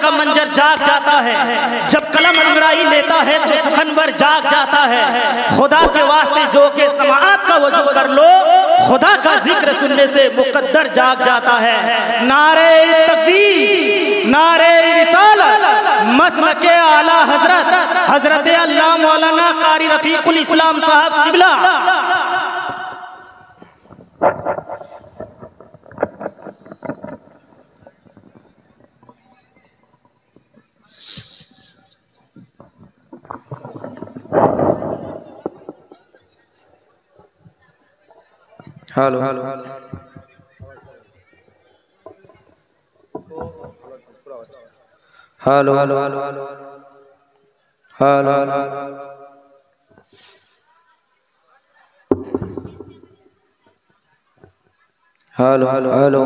का मंजर जाग जाता है, जब कलम अंगड़ाई लेता है तो सुखनवर जाग जाता है। खुदा के वास्ते जो के समाअत का वजू कर लो, खुदा का जिक्र सुनने से मुकद्दर जाग जाता है। नारे तकबीर, नारे रिसालत, मसलके आला हजरत हजरत अल्लाह मौलाना कारी रफीकुल इस्लाम साहब किबला। Hello hello hello hello hello hello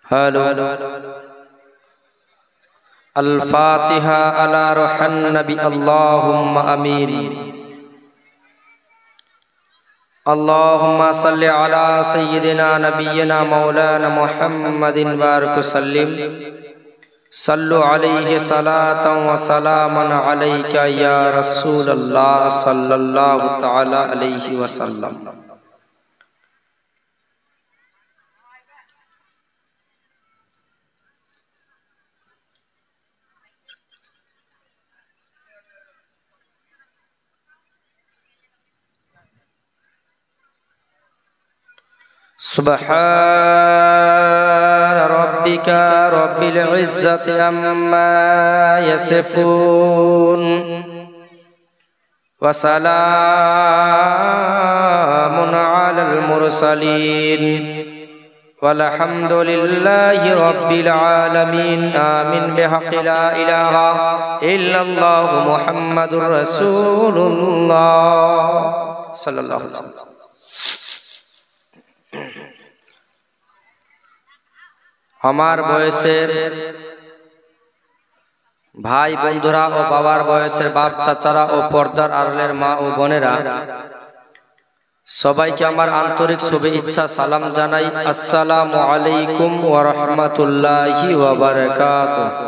hello hello अल-फातिहा अला रुहन नबी अल्लाहुम्मा आमीन। अल्लाहुम्मा सल्लि अला सय्यिदिना नबिय्यिना मौलाना मुहम्मदिन बारिक वसल्लिम। सल्लु अलैहि सलातन व सलामन अलैका या रसूलल्लाह सल्लल्लाहु तआला अलैहि वसल्लम। सुब्हान रब्बिका रब्बिल इज्जति अम्मा यसिफून व सलामुन अलल मुरसलीन वल्हम्दुलिल्लाहि रब्बिल आलमीन। आमीन बिहक़्क़ि ला इलाहा इल्लल्लाहु मुहम्मदुर रसूलुल्लाह सल्लल्लाहु अलैहि वसल्लम। আমার বয়সের ভাই বন্ধুরা ও বাবার বয়সের বাপ চাচারা ও পর্দার আড়ালের মা ও বোনেরা, সবাইকে আমার আন্তরিক শুভেচ্ছা সালাম জানাই। আসসালামু আলাইকুম ওয়া রাহমাতুল্লাহি ওয়া বারাকাতুহু।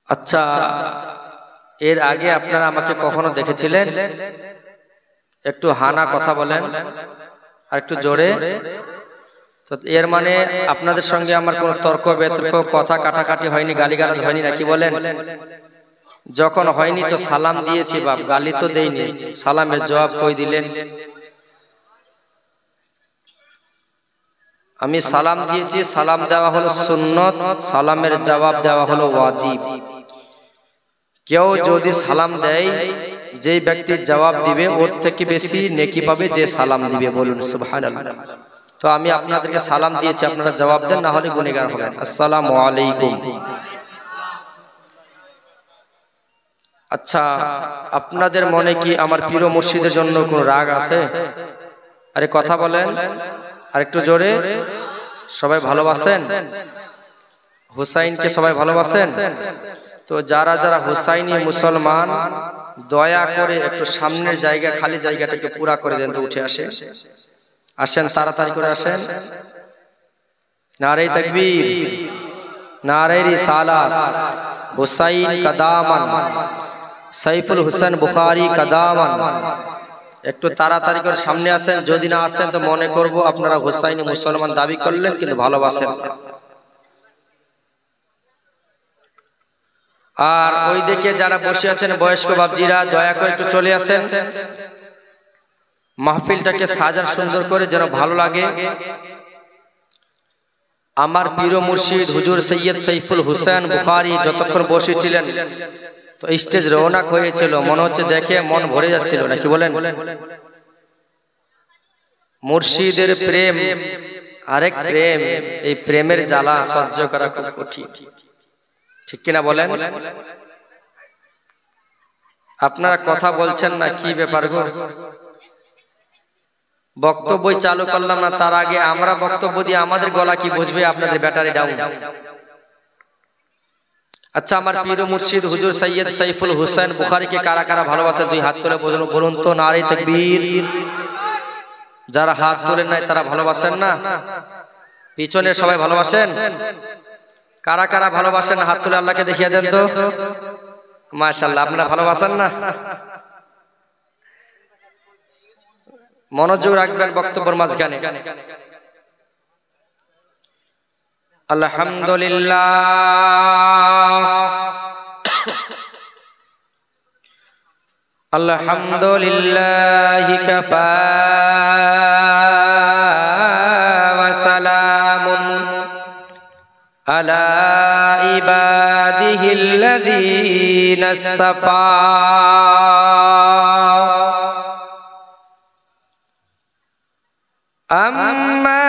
আচ্ছা, এর আগে আপনারা আমাকে কখনো দেখেছিলেন? একটু হানা কথা বলেন আর একটু জোরে। তো এর মানে আপনাদের সঙ্গে আমার কোনো তর্ক বিতর্ক কথা কাটাকাটি হয়নি, গালিগালাজ হয়নি, নাকি বলেন? যখন হয়নি তো সালাম দিয়েছি বাপ, গালি তো দেইনি। সালামের জবাব কই দিলেন? আমি সালাম দিয়েছি, সালাম দেওয়া হলো সুন্নত, সালামের জবাব দেওয়া হলো ওয়াজিব। কেউ যদি সালাম দেয়, যেই ব্যক্তি জবাব দিবে ওর থেকে বেশি নেকি পাবে যে সালাম দিবে। বলুন সুবহানাল্লাহ। তো আমি আপনাদেরকে সালাম দিয়েছি, আপনারা জবাব দেন, না হলে গুনাহগার হবেন। আসসালামু আলাইকুম। আচ্ছা, আপনাদের মনে কি আমার পীর মুর্শিদের জন্য কোনো রাগ আছে? আরে কথা বলেন আর একটু জোরে। সবাই ভালোবাসেন হুসাইনকে? সবাই ভালোবাসেন? তো যারা যারা হুসাইনি মুসলমান, দয়া করে একটু সামনের জায়গা, খালি জায়গাটা একটু পুরা করে দেন তো, উঠে আসে। আসেন, তাড়াতাড়ি করে আসেন। নারে তাকবীর, নারে রিসালাত। হুসাইন কাদামান, সাইফুল হুসেন বুখারী কাদামান। একটু তাড়াতাড়ি করে সামনে আসেন। যদি না আসেন তো মনে করব আপনারা হুসাইনি মুসলমান দাবি করলেন কিন্তু ভালোবাসেন। আর ওই দিকে যারা বসে আছেন বয়স্ক বাবজিরা, দয়া করে একটু চলে আসেন। মাহফিলটাকে সাজান সুন্দর করে, যেন ভালো লাগে। আমার পীর মুর্শিদ হুজুর সৈয়দ সাইফুল হুসেন বুখারী যতক্ষণ বসেছিলেন তো স্টেজ রওনাক হয়েছিল, মনে হচ্ছে দেখে মন ভরে যাচ্ছিল, নাকি বলেন? মুর্শিদের প্রেম আরেক প্রেম, এই প্রেমের জ্বালা সহ্য করা খুব কঠিন, ঠিক কিনা বলেন? আপনারা কথা বলছেন না, কি ব্যাপার গো? বক্তব্য চালু করলাম না, তার আগে আমরা বক্তব্য দিয়ে আমাদের গলা কি বুঝবে? আপনাদের ব্যাটারি ডাউন। আচ্ছা, আমার পীর মুর্শিদ হুজুর সৈয়দ সাইফুল হুসেন বুখারীকে কারা কারা ভালোবাসে দুই হাত তুলে বলুন তো। নারে তাকবীর। যারা হাত তোলেন নাই তারা ভালোবাসেন না? পিছনে সবাই ভালোবাসেন? কারা কারা ভালোবাসেন হাত তুলে আল্লাহকে দেখিয়ে দেন তো। মাশাআল্লাহ, আপনারা ভালোবাসেন না? মনোযোগ রাখবেন বক্তব্যের মাঝখানে। আলহামদুলিল্লাহ আলহামদুলিল্লাহি কাফা ওয়া সালামুন আলা ইবাদিহিল্লাযীনা ইসতাফা। আম্মা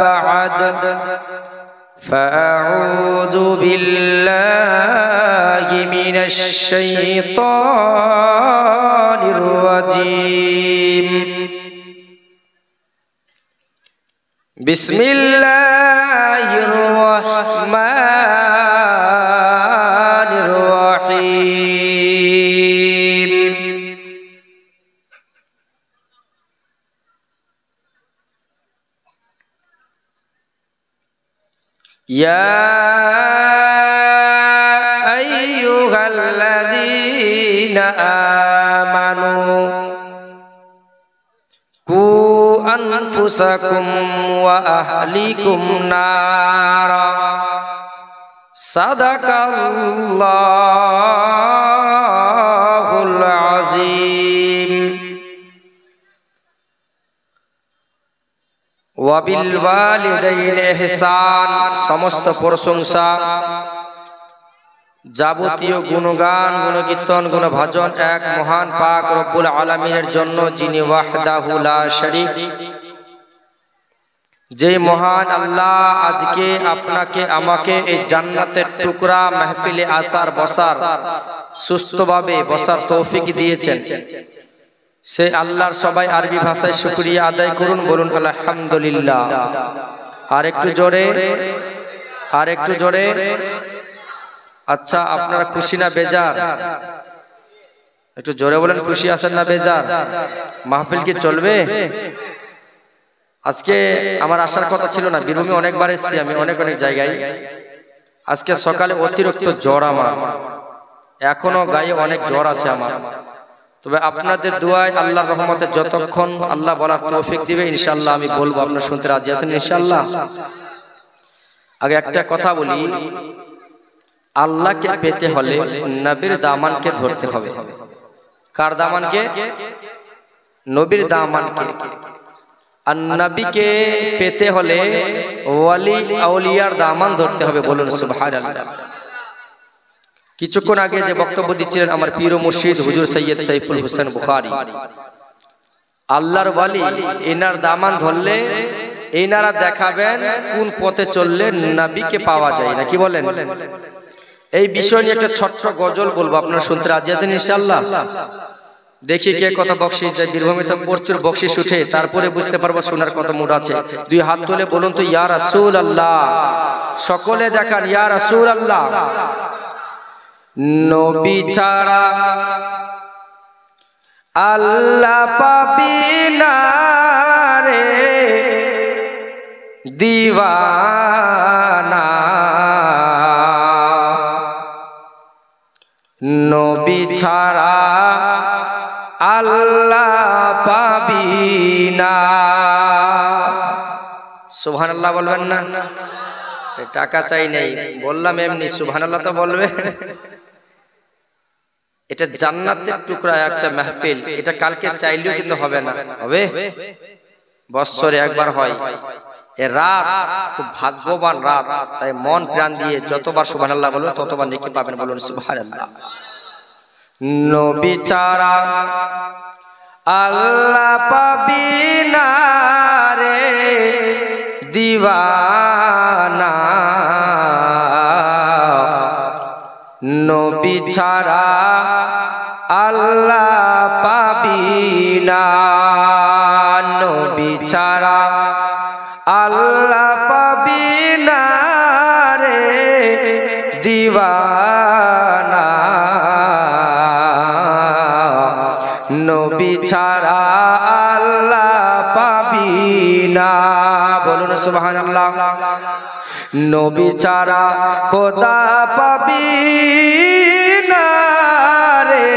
বা'দ ফাআউযু বিল্লাহি মিনাশ শাইতানির রাজীম। বিসমিল্লাহির রহমানির রহিম। ইয়া আইয়ুহাল্লাযীনা আমানু কু আনফুসাকুম ওয়া আহলিকুম নারা সাদাকাল্লাহুল আযীম। ওয়া বিল ওয়ালিদাইনি ইহসান। সমস্ত প্রশংসা, যাবতীয় গুণগান, গুণকীর্তন, গুণভাজন এক মহান পাক রব্বুল আলামিনের জন্য, যিনি ওয়াহদাহু লা শারীক। যে মহান আল্লাহ আজকে আপনাকে আমাকে এই জান্নাতের টুকরা মাহফিলে আসার বসার সুস্থভাবে বসার তৌফিক দিয়েছেন, সে আল্লাহর সবাই আরবি ভাষায় শুকরিয়া আদায় করুন, বলুন আলহামদুলিল্লাহ। আর একটু জোরে, আর একটু জোরে। আচ্ছা, আপনারা খুশি না বেজার? একটু জোরে বলেন, খুশি আছেন না বেজার? মাহফিল কি চলবে? আজকে আমার আসার কথা ছিল না, বীরভূমে অনেকবার এসেছি আমি, অনেক অনেক জায়গায়। আজকে সকালে অতিরিক্ত জ্বর আমার, এখনো গায়ে অনেক জ্বর আছে আমার। তবে আপনাদের দোয়ায়, আল্লাহর রহমতে যতক্ষণ আল্লাহ বলার তৌফিক দিবে ইনশাআল্লাহ আমি বলবো। আপনারা শুনতে রাজি আছেন ইনশাআল্লাহ? আগে একটা কথা বলি, আল্লাহকে পেতে হলে নবীর দামানকে ধরতে হবে। কার দামানকে? নবীর দামানকে। আর নবীকে পেতে হলে ওয়ালি আউলিয়ার দামান ধরতে হবে, বলুন সুবহানাল্লাহ। কিছুক্ষণ আগে যে বক্তব্য দিচ্ছিলেন আমার পীর ও মুর্শিদ হুজুর সৈয়দ সাইফুল হোসেন বুখারী, আল্লাহর ওয়ালি, এনার দামান ধরলে এনারা দেখাবেন কোন পথে চললে নবীকে পাওয়া যায় না। কি বলেন? এই বিষয় নিয়ে একটা ছোট্ট গজল বলবো, আপনারা শুনতে রাজি আছেন ইনশাআল্লাহ? দেখি কে কত বকশিশ দেয়। বীরভূমে তো প্রচুর বকশিশ উঠে, তারপরে বুঝতে পারবো শোনার কত মুড আছে। দুই হাত তুলে বলুন তো ইয়া রাসূলুল্লাহ। সকলে দেখান ইয়া রাসূলুল্লাহ। নবী ছাড়া আল্লাহ পাবি না রে দিওয়ানা, নবী ছাড়া আল্লাহ পাবি না। সুবহানাল্লাহ বলবেন না? টাকা চাই নাই, বললাম এমনি সুবহানাল্লাহ তো বলবে। এটা জান্নাতের টুকরা একটা মাহফিল, এটা কালকে চাইলেও কিন্তু হবে না, হবে বৎসরে একবার হয়। এ রাত খুব ভাগ্যবান রাত, তাই মন প্রাণ দিয়ে যতবার সুবহানাল্লাহ বলবেন ততবার নেকি পাবেন, বলুন সুবহানাল্লাহ। নবী ছাড়া আল্লাহ পাবি না রে দিওয়ানা, নবী ছাড়া আল্লাহ পাবি না, নবী ছাড়া আল্লাহ পাবি না রে দিওয়ানা, নবী ছাড়া ছাড়া আল্লাহ পাবি না। বলুন সুবহানাল্লাহ। নবী ছাড়া খোদা পাবি না রে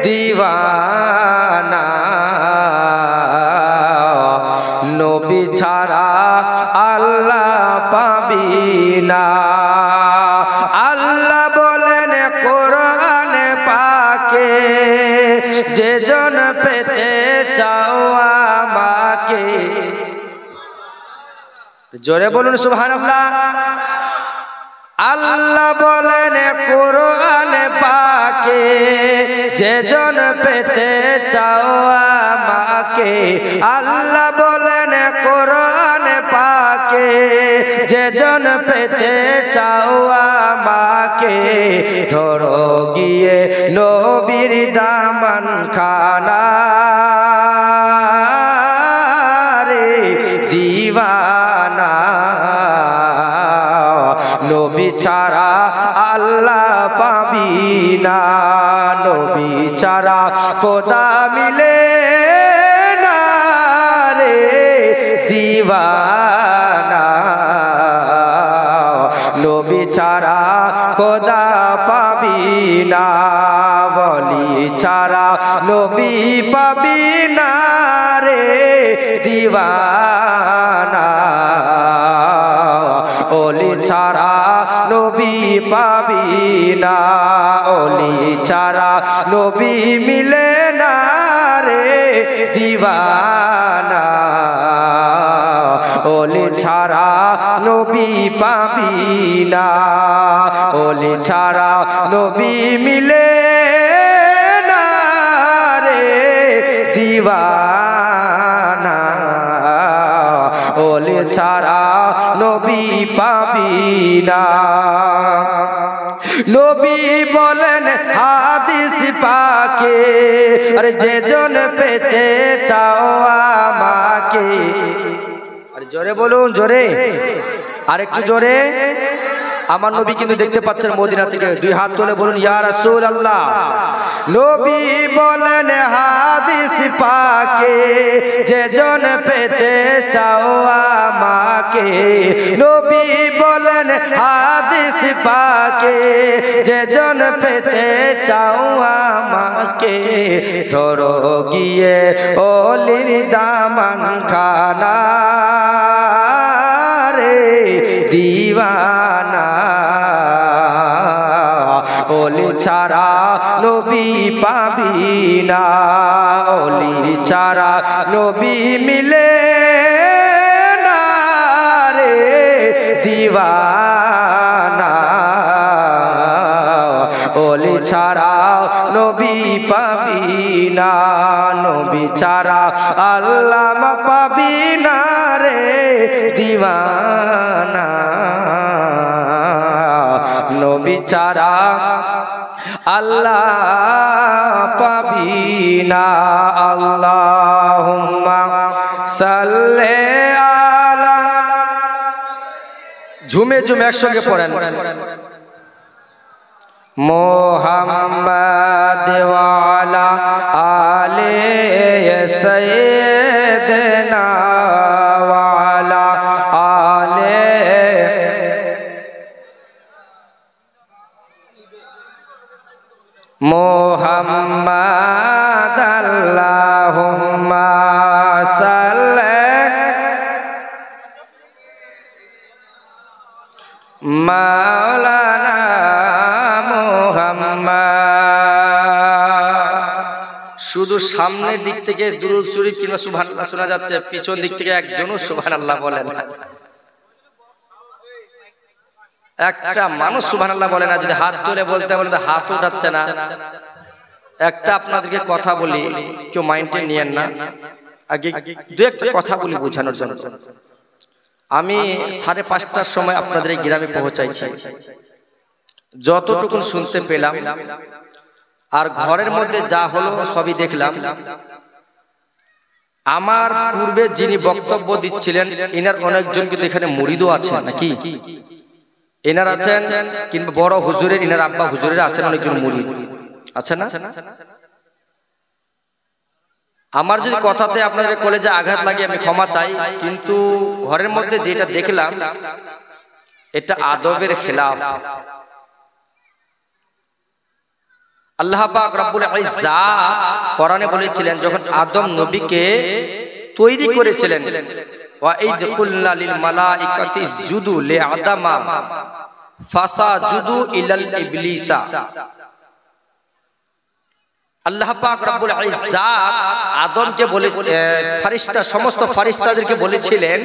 দিওয়ানা, নবী ছাড়া আল্লাহ পাবি না। আল্লাহ বলেন কোরআনে পাকে, যে জন পেতে চাও আমাকে। জোরে বলুন সুবহানাল্লাহ। আল্লাহ বলেন কোরআনে পাকে, যে জন পেতে চাও আমাকে। আল্লাহ বলেন কোরআনে পাকে, যে জন পেতে চাও আমাকে। ধরো গিয়ে নবীর দামান খানা রে দিওয়ানা, নবী ছাড়া আল্লাহ পাবি না। নবী ছাড়া খোদা মিলে না রে দিওয়ানা, নবী ছাড়া খোদা পাবি না। বলি ছাড়া নবী পাবি না রে দিওয়ানা, ওলি ছাড়া নবী পাবি না। ওলি ছাড়া নবী মিলে না রে দিওয়ানা, ওলি ছাড়া নবী পাবি না। ওলি ছাড়া নবী মিলে না রে দিওয়ানা, ওলি ছাড়া নবী পাবি না। নবী বলেন হাদিস পাকে, আরে যে জন পেতে চাও আমাকে। আরে জোরে বলুন, জোরে, আরেকটু জোরে। আমার নবী কিন্তু দেখতে পাচ্ছেন মদিনা থেকে, দুই হাত তুলে বলুন ইয়া রাসূলুল্লাহ। নবী বলেন হাদিস পাকে, যে জন পেতে চাও আমাকে। নবী বলেন হাদিস পাকে, যে জন পেতে চাও আমাকে। ধরো গিয়ে ওলির দামান খানা রে দিওয়ানা, ওলি ছাড়া নবী পাবি না। ওলি ছাড়া নবী মিলে না রে দিওয়ানা, ওলি ছাড়া নবী পাবি না। নবী ছাড়া আল্লাহ পাবি না রে দিওয়ানা, নবী ছাড়া আল্লাহ পাবি না। আল্লাহুম্মা সাল্লি আলা, ঝুমে ঝুমে একসঙ্গে পড়েন। মুহাম্মাদ ওয়া আলা আলি সাইয়্যিদিনা ওয়া আলা আলি মুহাম্মাদ। আল্লাহুম্মা সাল্লি মাওলানা মুহাম্মদ। শুধু সামনের দিক থেকে দুরূদ শরীফ কিংবা সুবহানাল্লাহ শোনা যাচ্ছে, পিছন দিক থেকে একজনও সুবহানাল্লাহ বলেন না। একটা মানুষ সুবহানাল্লাহ বলে না। যদি হাত তুলে বলতে বলেন তো হাত উঠাচ্ছে না। একটা আপনাদেরকে কথা বলি, কেউ মাইন্ডে নিয়েন না, আগে দু একটা কথা বলি বোঝানোর জন্য। আমি 5:30টার সময় আপনাদের এই গ্রামে পৌঁছাইছি। যতটুকু শুনতে পেলাম আর ঘরের মধ্যে যা হলো সবই দেখলাম। আমার পূর্বে যিনি বক্তব্য দিচ্ছিলেন ইনার অনেকজন কিন্তু এখানে মুরিদও আছেন নাকি? এনার আছেন কিংবা বড় হুজুরের, ইনার আব্বা হুজুরের আছেন অনেকজন মুরিদ, আছে না? আমার যদি কথাতে আপনাদের কলেজে আঘাত লাগে আমি ক্ষমা চাই, কিন্তু ঘরের মধ্যে যেটা দেখলাম এটা আদবের খেলাফ। আল্লাহ পাক রব্বুল ইজ্জাত কোরআনে বলেছিলেন যখন আদম নবীকে তৈরি করেছিলেন, ওয়া ইজ কুল্লা লিল মালাইকাতি ইসজুদু লিআদামা ফাসাজুদু ইলাল ইবলিসা। আল্লাহ পাক রব্বুল ইজ্জাত আদমকে বলে ফেরেশতা সমস্ত ফেরেশতাদেরকে বলেছিলেন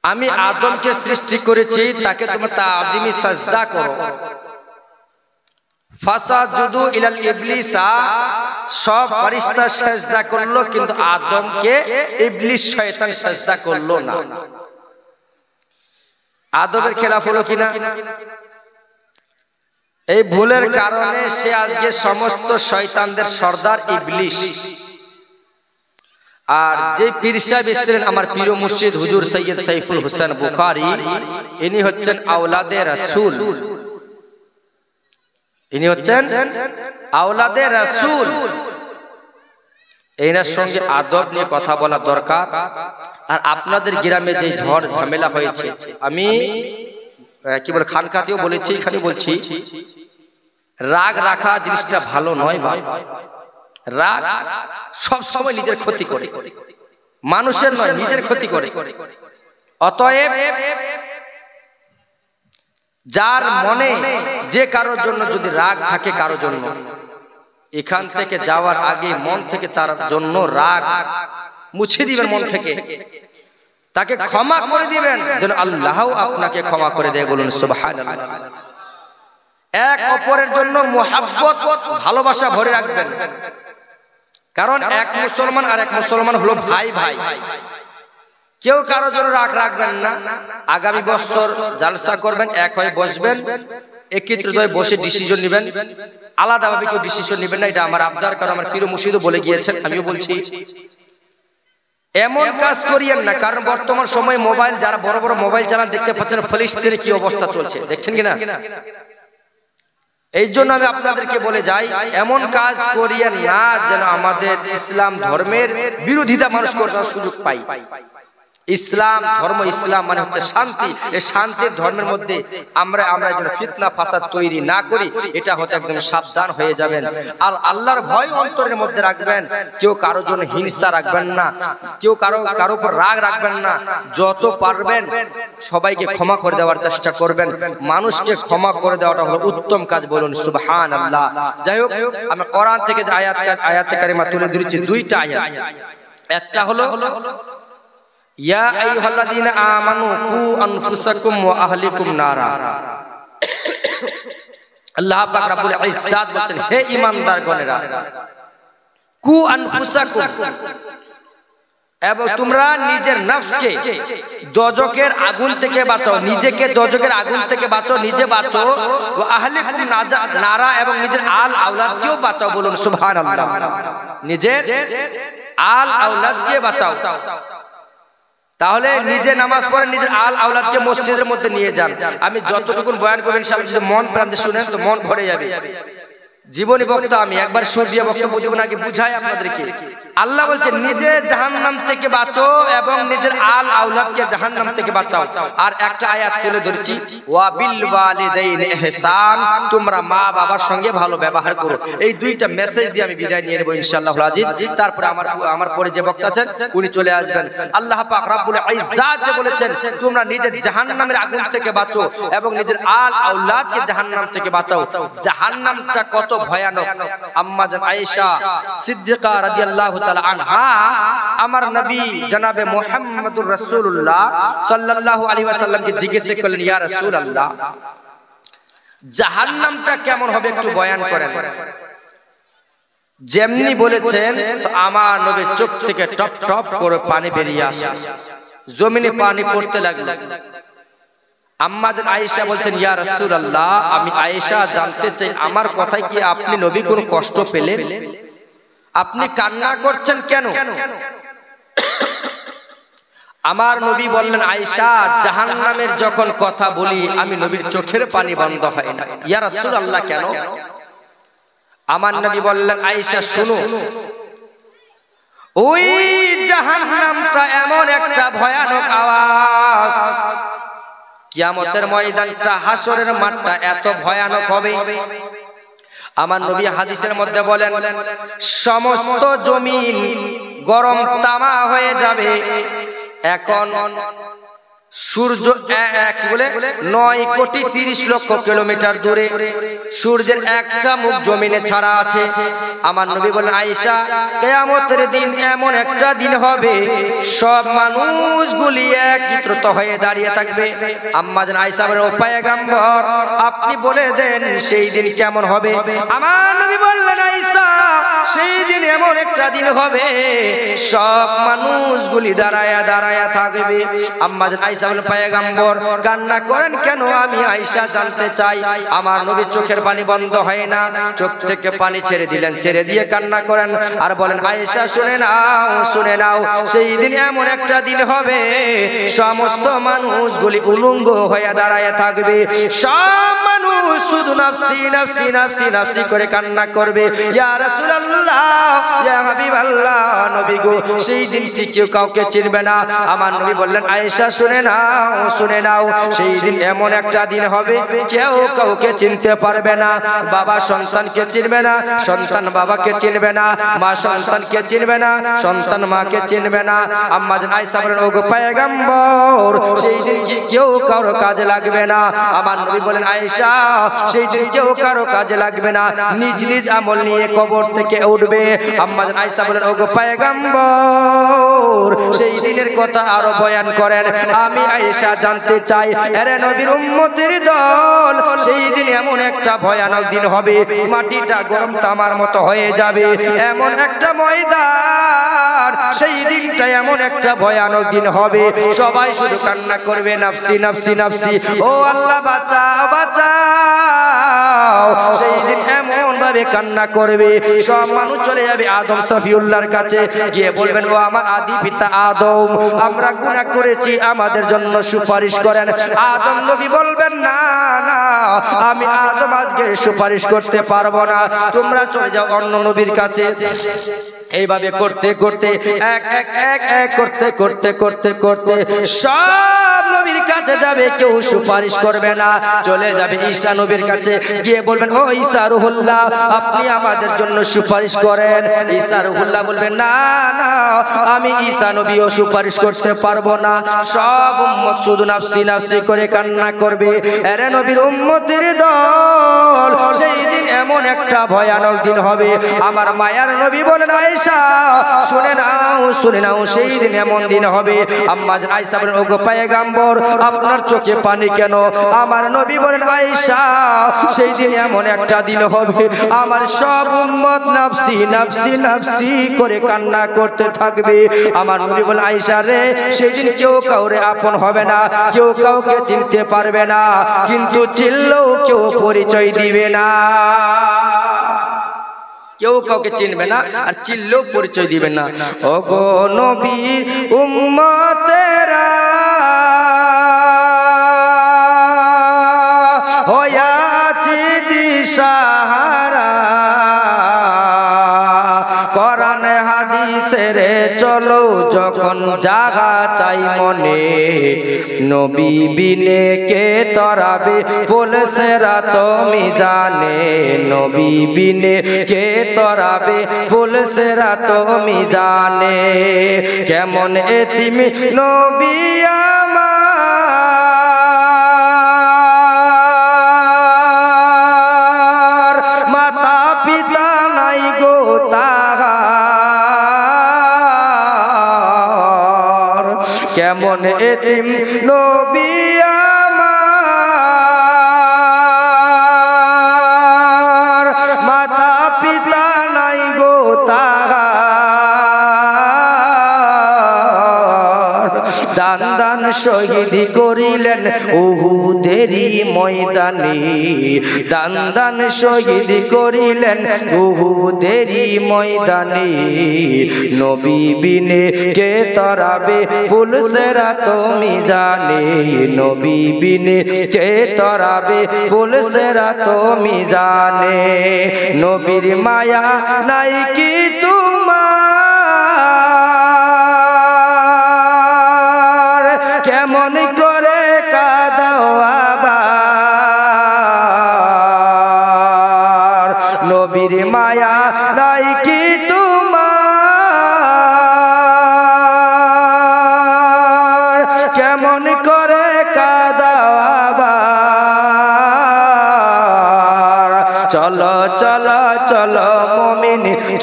আমি আদমকে সৃষ্টি করেছি তাকে তোমরা তাজিমি সাজদা করো। ফাসাজুদু ইলাল ইবলিসা, সব ফেরেশতা সাজদা করলো কিন্তু আদমকে ইবলিস শয়তান সাজদা করলো না। আদমের খেলাফ হলো কিনা? এই ভুলের কারণে সে আজকে সমস্ত শয়তানদের সর্দার ইবলিস। আর যে পীর সাহেব এসেছিলেন আমার প্রিয় মুর্শিদ হুজুর সৈয়দ সাইফুল হোসেন বুখারী, ইনি হচ্ছেন আওলাদে রাসূল। ইনি হচ্ছেন আওলাদে রাসূল। এনার সঙ্গে আদব নিয়ে কথা বলা দরকার। আর আপনাদের গ্রামে যে ঝড় ঝামেলা হয়েছে, আমি কি বলে খানকাতেও বলেছি, এখানে বলছি, রাগ রাখা জিনিসটা ভালো নয় ভাই। রাগ সব সময় নিজের ক্ষতি করে, মানুষের নয়, নিজের ক্ষতি করে। অতএব যার মনে যে কারোর জন্য যদি রাগ থাকে কারোর জন্য, এখান থেকে যাওয়ার আগে মন থেকে তার জন্য রাগ মুছে দিবেন, মন থেকে তাকে ক্ষমা করে দিবেন, যেন আল্লাহও আপনাকে ক্ষমা করে দেয়। বলুন সুবহানাল্লাহ। এক অপরের জন্য মুহাব্বত ভালোবাসা ভরে রাখবেন, কারণ এক মুসলমান আর এক মুসলমান হলো ভাই ভাই। কেউ কারো জন্য রাগ রাখবেন না। আগামী বছর জালসা করবেন, এক হয়ে বসবেন, একত্রিত হয়ে বসে ডিসিশন নেবেন। আলাদাভাবে কেউ ডিসিশন নেবেন না, এটা আমার আবদার। কারণ আমার প্রিয় মুর্শিদও বলে গিয়েছেন, আমিও বলছি এমন কাজ করিয়েন না। কারণ বর্তমান সময়ে মোবাইল, যারা বড় বড় মোবাইল চালান দেখতে পাচ্ছেন ফিলিস্তিনের কি অবস্থা চলছে, দেখছেন কিনা? এই জন্য আমি আপনাদেরকে বলে যাই, এমন কাজ করিয়েন না যেন আমাদের ইসলাম ধর্মের বিরোধিতা মানুষ করার সুযোগ পাই। ইসলাম ধর্ম, ইসলাম মানে হচ্ছে শান্তি। এই শান্তির ধর্মের মধ্যে আমরা যেন ফিতনা ফাসাদ তৈরি না করি, এটা হতে একদম সাবধান হয়ে যাবেন। আর আল্লাহর ভয় অন্তরের মধ্যে রাখবেন। কেউ কারো জন্য হিংসা রাখবেন না, কেউ কারো উপর রাগ রাখবেন না। যত পারবেন সবাইকে ক্ষমা করে দেওয়ার চেষ্টা করবেন। মানুষকে ক্ষমা করে দেওয়াটা হলো উত্তম কাজ। বলুন সুবহানাল্লাহ। যাই হোক, আমি কোরআন থেকে যে আয়াতে কারিমা তুলে ধরেছি, দুইটা আয়াত। একটা হলো ইয়া আইয়ুহাল্লাযীনা আমানু কু আনফুসাকুম ওয়া আহলিকুম নারা। আল্লাহ পাক রব্বুল ইজ্জাত বলেন, হে ঈমানদারগণেরা, কু আনফুসাকুম, এবং তোমরা নিজের নফসকে দোজখের আগুন থেকে বাঁচাও। নিজেকে দোজখের আগুন থেকে বাঁচাও, নিজে বাঁচো। ওয়া আহলিকুম নারা, এবং নিজের আল আওলাদকেও বাঁচাও। বলুন সুবহানাল্লাহ। নিজের আল আওলাদকে বাঁচাও। তাহলে নিজে নামাজ পড়েন, নিজের আল আওলাদকে মসজিদের মধ্যে নিয়ে যান। আমি যতটুকু বয়ান করবেন ইনশাআল্লাহ যদি মন প্রাণ দিয়ে শুনেন তো মন ভরে যাবে। জীবনী বক্তা আমি, একবার সুর দিয়ে বক্তব্য দিব না, আগে বুঝাই আপনাদেরকে। আল্লাহ বলছেন নিজে জাহান্নাম থেকে বাঁচো এবং নিজের আল আওলাদকে জাহান্নাম থেকে বাঁচাও। আর একটা আয়াত তুলে ধরেছি, ওয়া বিল ওয়ালিদাইনি ইহসান, তোমরা মা বাবার সঙ্গে ভালো ব্যবহার করো। এই দুইটা মেসেজ দিয়ে আমি বিদায় নিয়ে নেব ইনশাআল্লাহুল আজিজ। তারপরে আমার পরে যে বক্তা আছেন উনি চলে আসবেন। আল্লাহ পাক রব্বুল ইজ্জাত যে বলেছেন তোমরা নিজের জাহান্নামের আগুন থেকে বাঁচো এবং নিজের আল আওলাদকে জাহান্নাম থেকে বাঁচাও। জাহান্নামটা কত ভয়ানক। আম্মা জান আয়েশা সিদ্দিকা রাদিয়াল্লাহু তাআলা আনহা আমার নবী জনাবে মুহাম্মদুর রাসূলুল্লাহ সাল্লাল্লাহু আলাইহি ওয়াসাল্লামকে জিজ্ঞেস করলেন, ইয়া রাসূলুল্লাহ, জাহান্নামটা কেমন হবে একটু বয়ান করেন। যেমনি বলেছেন তো আমার নবীর চোখ থেকে টপ টপ করে পানি বেরিয়ে আসে, জমিনে পানি পড়তে লাগলো। আম্মা জান আয়েশা বলছেন, ইয়া রাসূলুল্লাহ, আমি আয়েশা জানতে চাই আমার কথায় কি আপনি নবী কোনো কষ্ট পেলেন? আপনি কান্না করছেন কেন? আমার নবী বললেন, আয়েশা, জাহান্নামের যখন কথা বলি আমি নবীর চোখের পানি বন্ধ হয় না। ইয়া রাসূলুল্লাহ, কেন? আমার নবী বললেন, আয়েশা শুনো, ওই জাহান্নামটা এমন একটা ভয়ানক আওয়াজ, কিয়ামতের ময়দানটা, হাসরের মাঠটা এত ভয়ানক হবে। আমার নবী হাদিসের মধ্যে বলেন, সমস্ত জমিন গরম তামা হয়ে যাবে। এখন সূর্য কি বলে 9,30,00,000 কিলোমিটার দূরে, সূর্যের একটা মুখ জমিনে ছাড়া আছে। আমার নবী বলেন, আয়েশা, কিয়ামতের দিন এমন একটা দিন হবে সব মানুষগুলি একত্রিত হয়ে দাঁড়িয়ে থাকবে। আম্মা জান আয়েশা বলেন, ও পয়গম্বর আপনি বলে দেন সেই দিন কেমন হবে। আমার নবী বললেন, আয়েশা সেই দিন এমন একটা দিন হবে সব মানুষগুলি দাঁড়ায়া দাঁড়ায়া থাকবে। আম্মা জান আয়েশা বলেন, পয়গম্বর কান্না করেন কেন? আমি আয়েশা জানতে চাই। আমার নবীর চোখের পানি বন্ধ হয় না, চোখ থেকে পানি ছেড়ে দিলেন, ছেড়ে দিয়ে কান্না করেন আর বলেন, আয়েশা শুনে নাও, শুনে নাও, সেই দিন এমন একটা দিন হবে সমস্ত মানুষগুলি উলঙ্গ হয়ে দাঁড়ায় থাকবে। সব মানুষ শুধু নাফসি নাফসি নাফসি নাফসি করে কান্না করবে। ইয়া রাসূলুল্লাহ, ইয়া হাবিবাল্লাহ, নবী গো সেই দিনটি কেউ কাউকে চিনবে না। আমার নবী বললেন, আয়েশা শুনে নাও, শুনে নাও, সেই দিন এমন একটা দিন হবে কেউ কাউকে চিনতে পারবে না। বাবা সন্তানকে চিনবে না, সন্তান বাবাকে চিনবে না, মা সন্তানকে চিনবে না, সন্তান মাকে চিনবে না। আম্মা জান আয়েশা বলেন, ওগো পয়গম্বর সেই দিন কি কেউ কারো কাজে লাগবে না। আমার নবী বলেন, আয়েশা সেই দিন কেউ কারো কাজে লাগবে না, নিজ নিজ আমল নিয়ে কবর থেকে উঠবে। আম্মা জান আয়েশা বলেন, ওগো পয়গম্বর সেই দিনের কথা আরো বয়ান করেন। আমি আয়েশা জানতে চাই, আরে নবীর উম্মতের দল, সেই দিন এমন একটা ভয়ানক দিন হবে মাটিটা গরম তামার মতো হয়ে যাবে, এমন একটা ময়দান, সেই দিনটা এমন একটা ভয়ানক দিন হবে সবাই শুধু কান্না করবে, নাফসি নাফসি নাফসি, ও আল্লাহ বাঁচাও বাঁচাও। সেই দিন এমন ভাবে কান্না করবে সব মানুষ চলে যাবে আদম সফিউল্লাহর কাছে, গিয়ে বলবেন, ও আমার আদি পিতা আদম, আমরা গুনাহ করেছি, আমাদের জন্য সুপারিশ করেন। আদম নবী বলবেন, না না, আমি আদম আজকে সুপারিশ করতে পারবো না, তোমরা চলে যাও অন্য নবীর কাছে। এইভাবে করতে করতে এক এক এক এক করতে করতে করতে করতে সব নবীর কাছে যাবে, কেউ সুপারিশ করবে না, চলে যাবে ঈসা নবীর কাছে, গিয়ে বলবেন, ও ঈসা রুহুল্লাহ আপনি আমাদের জন্য সুপারিশ করেন। ঈসা রুহুল্লাহ বলবেন, না না, আমি ঈসা নবীও সুপারিশ করতে পারবো না। সব উম্মত শুধু নাফসি নাফসি করে কান্না করবে। আরে নবীর উম্মতের দল, সেই দিন এমন একটা ভয়ানক দিন হবে। আমার মায়ার নবী বলেন, আয়েশা শুনে নাও, শুনে নাও, সেই দিন এমন দিন হবে। আম্মা জান আয়েশা বলেন, ওগো পয়গম্বর আপনার চোখে পানি কেন? আমার নবী বলেন, আয়েশা সেই দিন এমন একটা দিন হবে আমার সব উম্মত নাফসি নাফসি নাফসি করে কান্না করতে থাকবে। আমার নবী বলেন, আয়েশা রে সেই দিন কেউ কাউরে আপন হবে না, কেউ কাউকে চিনতে পারবে না, কিন্তু চিনলেও কেউ পরিচয় দিবে না, কেউ কাউকে চিনবে না আর চিনলেও পরিচয় দিবে না। ওগো নবীর উম্মতেরা হয়াছে দিশাহারা, কোরআন হাদিসের চলো যখন জাগা চাই মনে, নবী বিনে কে তরাবে ফুলসেরা তুমি জানে, নবী বিনে কে তরাবে ফুলসেরা তুমি জানে, কেমন এতিম নবী আমার, মাতা পিতা নাই গো তাহার, কেমন এতিম নবী আমার, মাতা পিতা নাই গো তাহার, দান দান শহীদ করিলেন উহুদেরই ময়দানে, দান দান শহীদ করিলেন উহুদেরই ময়দানে, নবী বিনে কে তরাবে ফুলসেরা তুমি জানে, নবী বিনে কে তরাবে ফুলসেরা তুমি জানে, নবীর মায়া নাই কি তোমার,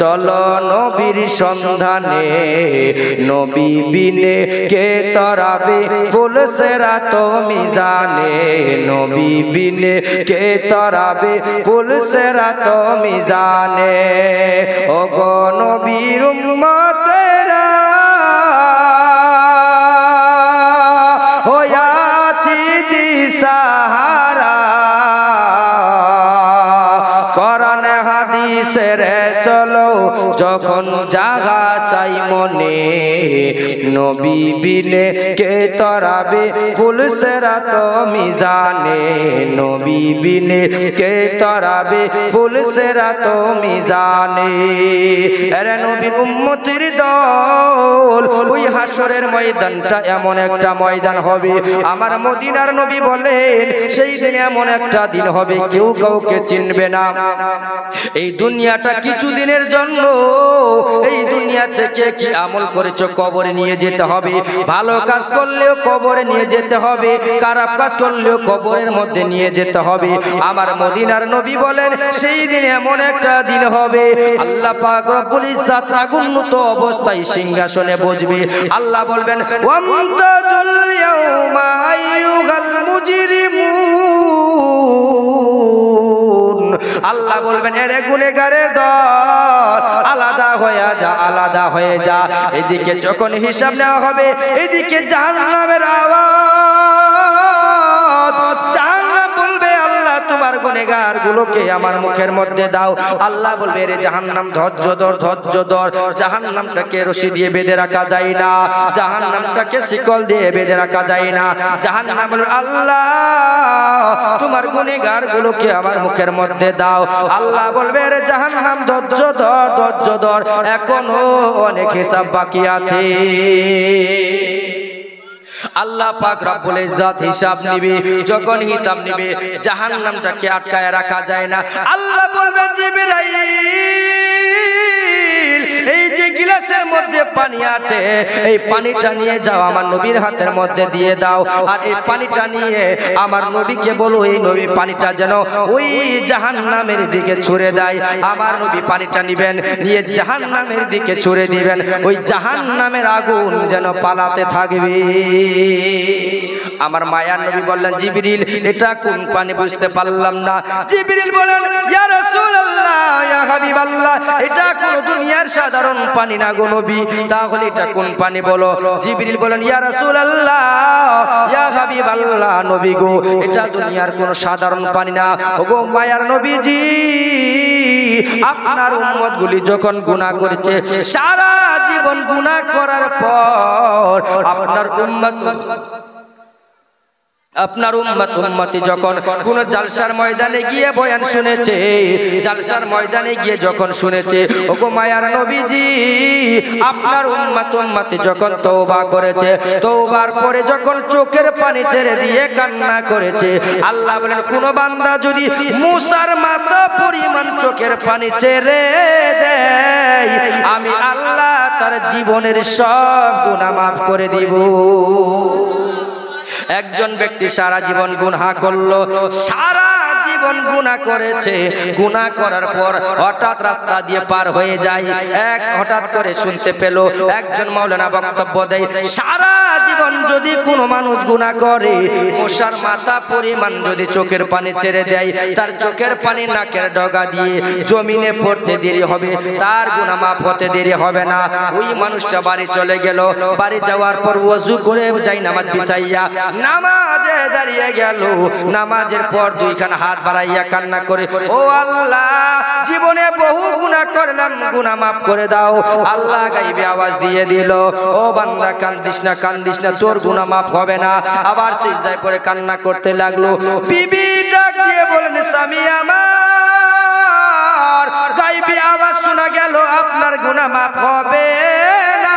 চলো নবীর সন্ধানে, নবী বিনে কে তরাবে পুলসিরাত মিজানে, নবী বিনে কে তরাবে পুলসিরাত মিজানে। ও গো নবীর উম্মতেরা হয়াছি দিশাহারা, কোরআন হাদিসের চলো যখন জাগা চাই মনে, নবী বিনে কে তরাবে পুলসিরাত মিজানে, নবী বিনে কে তরাবে পুলসিরাত মিজানে। আরে নবীর উম্মতের দল, ওই হাসরের ময়দানটা এমন একটা ময়দান হবে, আমার মদিনার নবী বলেন সেই দিন এমন একটা দিন হবে কেউ কাউকে চিনবে না। এই দুনিয়াটা কিছু দিনের জন্য, এই দুনিয়া থেকে কি আমল করেছো কবরে নিয়ে যেতে হবে, ভালো কাজ করলেও কবরে নিয়ে যেতে হবে, খারাপ কাজ করলেও কবরের মধ্যে নিয়ে যেতে হবে। আমার মদিনার নবী বলেন সেই দিন এমন একটা দিন হবে আল্লাহ পাক রব্বুল ইজ্জত রাগুন্নত অবস্থায় সিংহাসনে বসবে। আল্লাহ বলবেন ওয়ামতাজুল ইয়াউমা আইয়ুহাল মুজরিমুন, আল্লাহ বলবেন এরে গুনেগারের দল আলাদা হয়ে যা, আলাদা হয়ে যা। এদিকে যখন হিসাব নেওয়া হবে এদিকে জাহান্নামের আওয়াজ, জাহান্নাম বলবে আল্লাহ তোমার গুনেগার গুলোকে আমার মুখের মধ্যে দাও। আল্লাহ বলবে রে জাহান্নাম ধৈর্য ধর, ধৈর্য ধর। জাহান্নামটাকে রশি দিয়ে বেঁধে রাখা যায় না, জাহান্নামটাকে শিকল দিয়ে বেঁধে রাখা যায় না। জাহান্নাম বলবে আল্লাহ তোমার গুনেগার গুলোকে আমার মুখের মধ্যে দাও। আল্লাহ বলবে রে জাহান্নাম ধৈর্য ধর, ধৈর্য ধর, এখনো অনেক হিসাব বাকি আছে। আল্লাহ পাক রব্বুল ইজ্জত হিসাব নিবে, যখন হিসাব নিবে জাহান্নামটাকে আটকায় রাখা যায় না। আল্লাহ বলবেন জিবরাইল এই যে গ্লাসের মধ্যে পানি আছে এই পানিটা নিয়ে যাও আমার নবীর হাতের মধ্যে দিয়ে দাও, আর এই পানিটা নিয়ে আমার নবীকে বলো এই নবী পানিটা যেন ওই জাহান্নামের দিকে ছুঁড়ে দেয়। আমার নবী পানিটা নিবেন, নিয়ে জাহান্নামের দিকে ছুঁড়ে দিবেন, ওই জাহান্নামের আগুন যেন পালাতে থাকবে। আমার মায়ার নবী বললেন জিবরিল এটা কোন পানি বুঝতে পারলাম না। জিবরিল বলেন ইয়া রাসূলুল্লাহ ইয়া হাবিবাল্লাহ এটা কোন দুনিয়ার সাধারণ পানি না গো নবী, তাহলে এটা কোন পানি বলো। জিবরিল বলেন ইয়া রাসূলুল্লাহ ইয়া হাবিবাল্লাহ নবী গো এটা দুনিয়ার কোন সাধারণ পানি না। ওগো মায়ার নবীজি আপনার উম্মতগুলি যখন গুনাহ করেছে, সারা জীবন গুনাহ করার পর আপনার উম্মতি যখন কোন জালসার ময়দানে গিয়ে বয়ান শুনেছে, জালসার ময়দানে গিয়ে যখন শুনেছে ওগো মায়ার নবীজি আপনার উম্মতি যখন তওবা করেছে, তওবার পরে যখন চোখের পানি ছেড়ে দিয়ে কান্না করেছে, আল্লাহ বলেন কোন বান্দা যদি মুসার মাথা পরিমাণ চোখের পানি ছেড়ে দেয় আমি আল্লাহ তার জীবনের সব গুনাহ মাফ করে দিব। একজন ব্যক্তি সারা জীবন গুনাহ করলো, সারা জীবন গুনাহ করেছে, গুনাহ করার পর হঠাৎ রাস্তা দিয়ে পার হয়ে যায়, হঠাৎ করে শুনতে পেল একজন মাওলানা বক্তব্য দেয় সারা জীবন যদি কোনো মানুষ গুনাহ করে মশার মাথা পরিমাণ যদি চোখের পানি ছেড়ে দেয় তার চোখের পানি নাকের ডগা দিয়ে জমিনে পড়তে দেরি হবে, তার গুনাহ মাফ হতে দেরি হবে না। ওই মানুষটা বাড়ি চলে গেল, বাড়ি যাওয়ার পর ওযু করে যাই নামাজ বিছাইয়া নামাজে দাঁড়িয়ে গেল, নামাজের পর দুইখান হাত বাড়াইয়া কান্না করে ও আল্লাহ জীবনে বহু গুনাহ করলাম, গুনাহ মাফ করে দাও। আল্লাহ গাইবে আওয়াজ দিয়ে দিল ও বান্দা কান্দিস না, কান্দিস না, তোর গুনাহ মাফ হবে না। আবার সিজদায় পড়ে কান্না করতে লাগলো। বিবি ডাক দিয়ে বলেন স্বামী আমার গাইবে আওয়াজ শোনা গেল আপনার গুনাহ মাফ হবে না,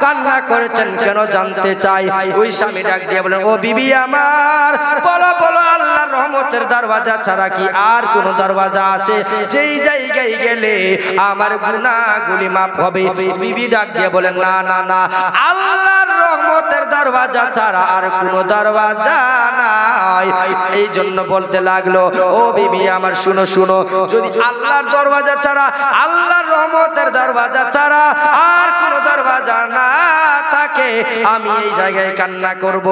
কান্না করেছেন কেন জানতে চাই। ওই স্বামী ডাক দিয়ে বলেন ও বিবি আমার বলো বলো আল্লাহর রহমতের দরওয়াজা ছাড়া কি আর কোন দরওয়াজা আছে যেই জায়গায় গেলে আমার গুনাহগুলি মাফ হবে? বিবি ডাক দিয়ে বলেন না না না, আল্লাহর রহমতের দরওয়াজা ছাড়া আর কোনো দরওয়াজা নাই। এই জন্য বলতে লাগলো, ও বিবি আমার শুনো শুনো, যদি আল্লাহর দরওয়াজা ছাড়া, আল্লাহর রহমতের দরওয়াজা ছাড়া আর কোনো দরওয়াজা না থাকে, আমি এই জায়গায় কান্না করব।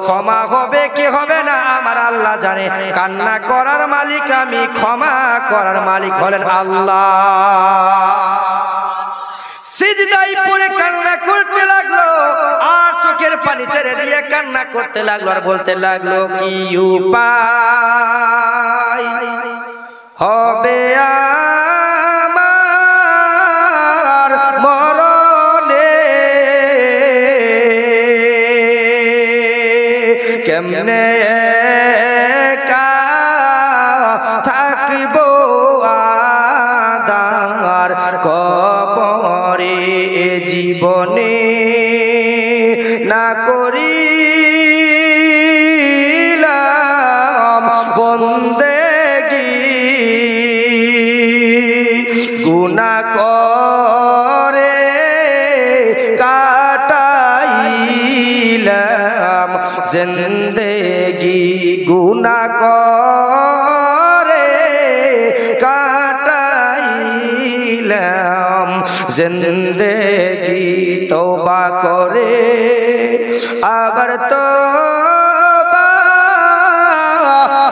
ক্ষমা হবে কি হবে না আমার আল্লাহ জানে। কান্না করার মালিক আমি, ক্ষমা করার মালিক হলেন আল্লাহ। সিজদায় পড়ে কান্না করতে লাগলো, আর চোখের পানি ছেড়ে দিয়ে কান্না করতে লাগলো, আর বলতে লাগলো, কি উপায় হবে আমার মরণে, কেমনে একা থাকবো আধার কবরে, জীবনে না করিলাম বন্দেগি, গুনাহ করে কাটাইলাম জিন্দেগি, গুনাহ করে কাটাইলাম জিন্দেগি, তওবা করে আবার তওবা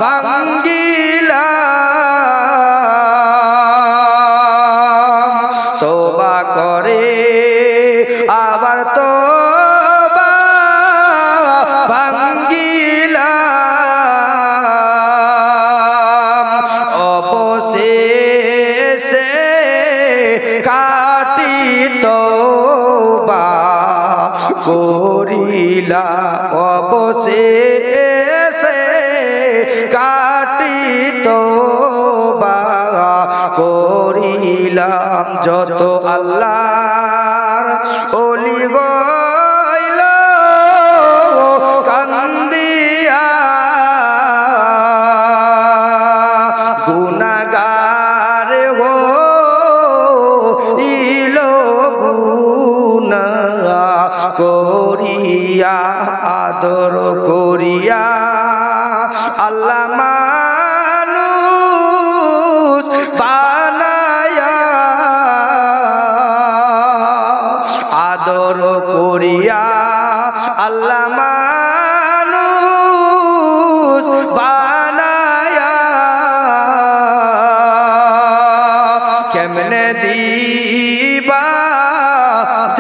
ভাঙ্গিলাম, তওবা করে আবার তওবা ভাঙ্গিলাম, অবশেষে কাটি তওবা করিলা, অবশেষে কাটি তওবা করিলাম। যত আল্লাহর ওলি গইল কান্দিয়া, গুনাহগার হইল গুনাহ করিয়া, আদর করিয়া আল্লাহ মানুষ বানায়া, আদর করিয়া আল্লাহ মানুষ বানায়া, কেমনে দিবা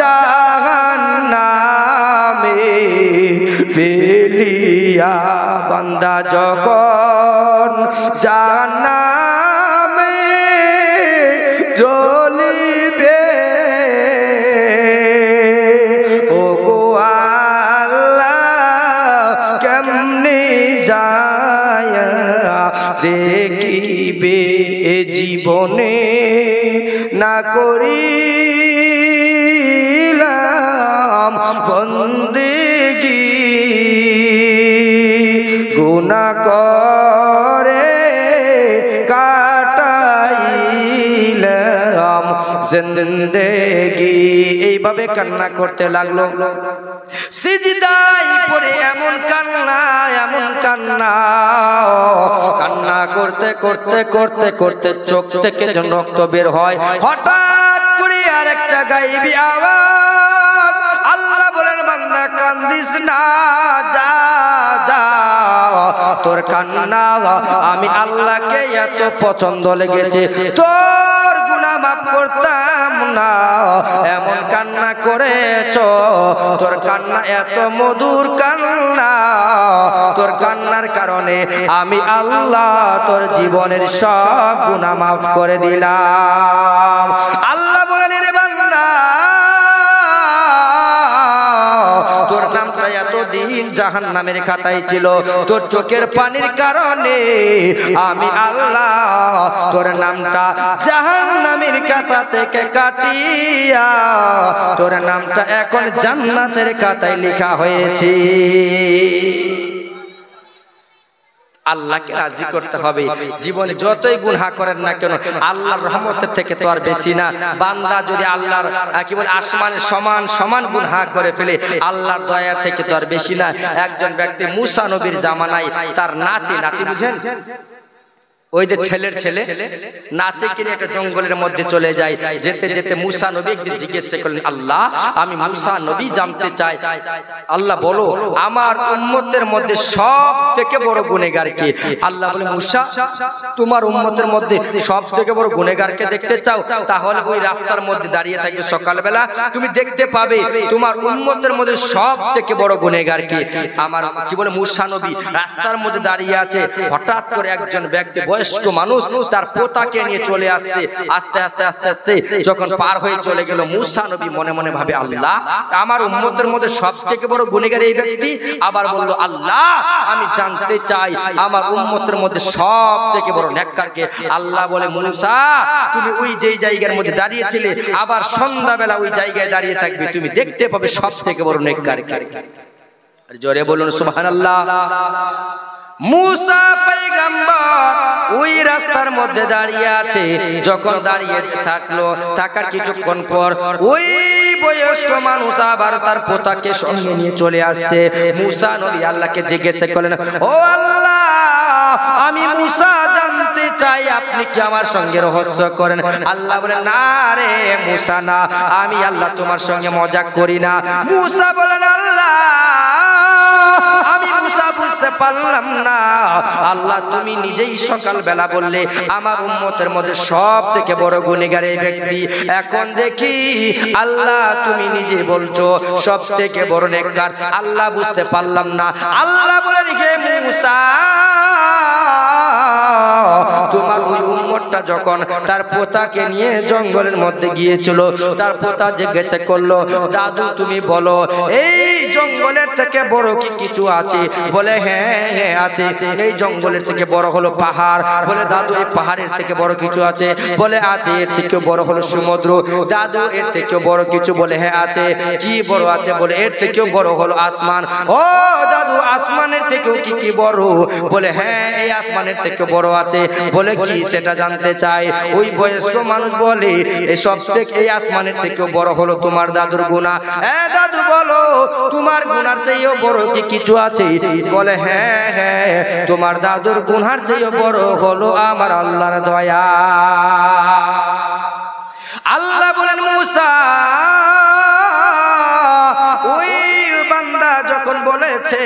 জাহান্নামে ফেলিয়া, বান্দা যখন জাহান্নামে জ্বলিবে, ও গো আল্লাহ কেমনে যায়া দেখিবে, জীবনে না করিলাম বন্দেগি, গুনাহ করে কাটাইলাম জিন্দেগি। এইভাবে কান্না করতে লাগলো। সিজদায় পড়ে এমন কান্না, এমন কান্না, কান্না করতে করতে করতে করতে চোখ থেকে যেন রক্ত বের হয়। হঠাৎ করে আরেকটা গায়েবী আওয়াজ, আল্লাহ বলেন, বান্দা কান্দিস না, যা যা, তোর কান্না আমি আল্লাহকে এত পছন্দ লেগেছে, তোর গুনাহ মাফ করতাম না, এমন কান্না করেছ, তোর কান্না এত মধুর কান্না, তোর কান্নার কারণে আমি আল্লাহ তোর জীবনের সব গুনাহ মাফ করে দিলাম। আল্লাহ বলেন, রে বান্দা, তোর নামটা এতদিন জাহান্নামের খাতায় ছিল, তোর চোখের পানির কারণে আমি আল্লাহ তোর নামটা জাহান্নামের খাতা থেকে কাটিয়া তোর নামটা এখন জান্নাতের খাতায় লেখা হয়েছে। আল্লাহকে রাজি করতে হবে। জীবনে যতই গুনাহ করেন না কেন আল্লাহর রহমতের থেকে তো আর বেশি না। বান্দা যদি আল্লাহর কি বলে আসমানের সমান সমান গুনাহ করে ফেলে আল্লাহর দয়া থেকে তো আর বেশি না। একজন ব্যক্তি মুসা নবীর জামানায় তার নাতি বুঝেন, ওই যে ছেলের ছেলে নাতিকে নিয়ে একটা জঙ্গলের মধ্যে চলে যায়। যেতে যেতে মুসা নবী একদিন জিজ্ঞেস করলেন, আল্লাহ আমি মুসা নবী জানতে চাই, আল্লাহ বলো আমার উম্মতের মধ্যে সব থেকে বড় গুনেহগার কে? আল্লাহ বলে, মুসা তোমার উম্মতের মধ্যে সব থেকে বড় গুনেহগারকে দেখতে চাও? তাহলে ওই রাস্তার মধ্যে দাঁড়িয়ে থাকবে সকালবেলা, তুমি দেখতে পাবে তোমার উম্মতের মধ্যে সব থেকে বড় গুনেহগার কে। আমার কি বলে মুসা নবী রাস্তার মধ্যে দাঁড়িয়ে আছে, হঠাৎ করে একজন ব্যক্তি বয়স্ক মানুষ তার পোতাকে নিয়ে চলে আসছে। আস্তে আস্তে আস্তে আস্তে যখন পার হয়ে চলে গেল, মুসা নবী মনে মনে ভাবে, আল্লাহ আমার উম্মতের মধ্যে সব থেকে বড় গুনেহগার এই ব্যক্তি। আবার বলল, আল্লাহ আমি জানতে চাই আমার উম্মতের মধ্যে সব থেকে বড় নেককার কে? আল্লাহ বলে, মুসা তুমি ওই যেই জায়গার মধ্যে দাঁড়িয়েছিলে আবার সন্ধ্যাবেলা ওই জায়গায় দাঁড়িয়ে থাকবে, তুমি দেখতে পাবে সব থেকে বড় নেককার কে। জোরে বলুন সুবহানাল্লাহ। মুসা পয়গম্বর ওই রাস্তার মধ্যে দাঁড়িয়ে আছে। যখন দাঁড়িয়ে থাকলো, থাকার কিছুক্ষণ পর ওই বয়স্ক মানুষ আবার তার পোতাকে সঙ্গে নিয়ে চলে আসছে। মুসা নবী আল্লাহকে জিজ্ঞেস করলেন, ও আল্লাহ আমি মুসা জানতে চাই আপনি কি আমার সঙ্গে রহস্য করেন? আল্লাহ বলেন, না রে মুসা না, আমি আল্লাহ তোমার সঙ্গে মজাক করি না। মুসা বলেন, আল্লাহ আমি মুসা বুঝতে পারলাম না। আল্লাহ তুমি নিজেই সকালবেলা বললে আমার উম্মতের মধ্যে সব থেকে বড় গুনেহগার এই ব্যক্তি, এখন দেখি আল্লাহ তুমি নিজে বলছো সব থেকে বড় নেককার। আল্লাহ বুঝতে পারলাম না। আল্লাহ বলে রেখে, মুসা তোমার ওই উম্মতটা যখন তার পোতাকে নিয়ে জঙ্গলের মধ্যে গিয়েছিল, তার পোতা জিজ্ঞেস করলো, দাদু তুমি বলো এই জঙ্গলের থেকে বড় কি কিছু আছে? বলে, হ্যাঁ হ্যাঁ আছে। এই জঙ্গলের থেকে বড় হলো পাহাড়। বলে, দাদু এই পাহাড়ের থেকে বড় কিছু আছে? বলে, আছে। এর থেকেও বড় হলো সমুদ্র। দাদু এর থেকেও বড় কিছু? বলে, হ্যাঁ আছে। কি বড় আছে? বলে, এর থেকেও বড় হলো আসমান। ও দাদু আসমানের থেকেও কি কি বড়? বলে, হ্যাঁ এই আসমানের থেকে বড় আছে। বলে, কি সেটা জানতে চাই। ওই বয়স্ক মানুষ বলে, এই সব থেকে এই আসমানের থেকেও বড় হলো তোমার দাদুর গুনাহ। দাদু বলো তোমার গুনার চেয়েও বড় কি কিছু আছে? বলে, হ্যাঁ হ্যাঁ তোমার দাদুর গুনার চেয়েও বড় হলো আমার আল্লাহর দয়া। আল্লাহ বলেন, মুসা ওই বান্দা যখন বলেছে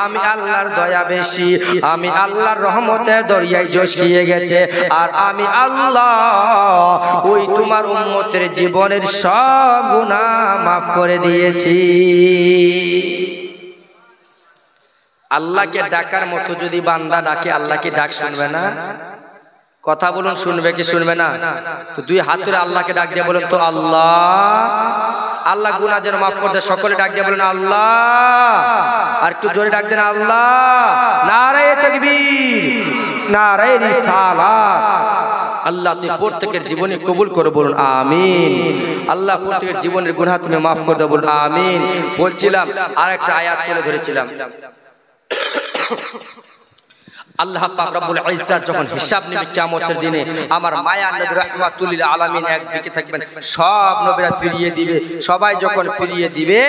আমি আল্লাহর দয়া বেশি, আমি আল্লাহর রহমতের দরিয়ায় জড়িয়ে গেছে, আর আমি আল্লাহ ওই তোমার উম্মতের জীবনের সব গুনাহ মাফ করে দিয়েছি। আল্লাহকে ডাকার মতো যদি বান্দা ডাকে, আল্লাহকে ডাক শুনবে না? কথা বলুন, শুনবে কি শুনবে না? তো দুই হাত ধরে আল্লাহকে ডাক দিয়ে বলুন তো, আল্লাহ আল্লাহ গুনাহ যেন মাফ করে দেয়। সকলে ডাক দিয়ে বলেন, আল্লাহ। আর একটু জোরে ডাক দেন, আল্লাহ। নারায়ে তাকবীর, নারায়ে রিসালাত। আল্লাহ তুই প্রত্যেকের জীবনে কবুল করে বলুন আমিন। আল্লাহ প্রত্যেকের জীবনের গুনাহ তুমি মাফ করে দাও বলুন আমিন। বলছিলাম আর একটা আয়াত তুলে ধরেছিলাম। আল্লাহ পাক রব্বুল ইজ্জাত যখন হিসাব নেবে কিয়ামতের দিনে, আমার মায়া নবী রাহমাতুল লিল আলামিন একদিকে থাকবেন, সব নবীরা ফিরিয়ে দিবে। সবাই যখন ফিরিয়ে দিবে,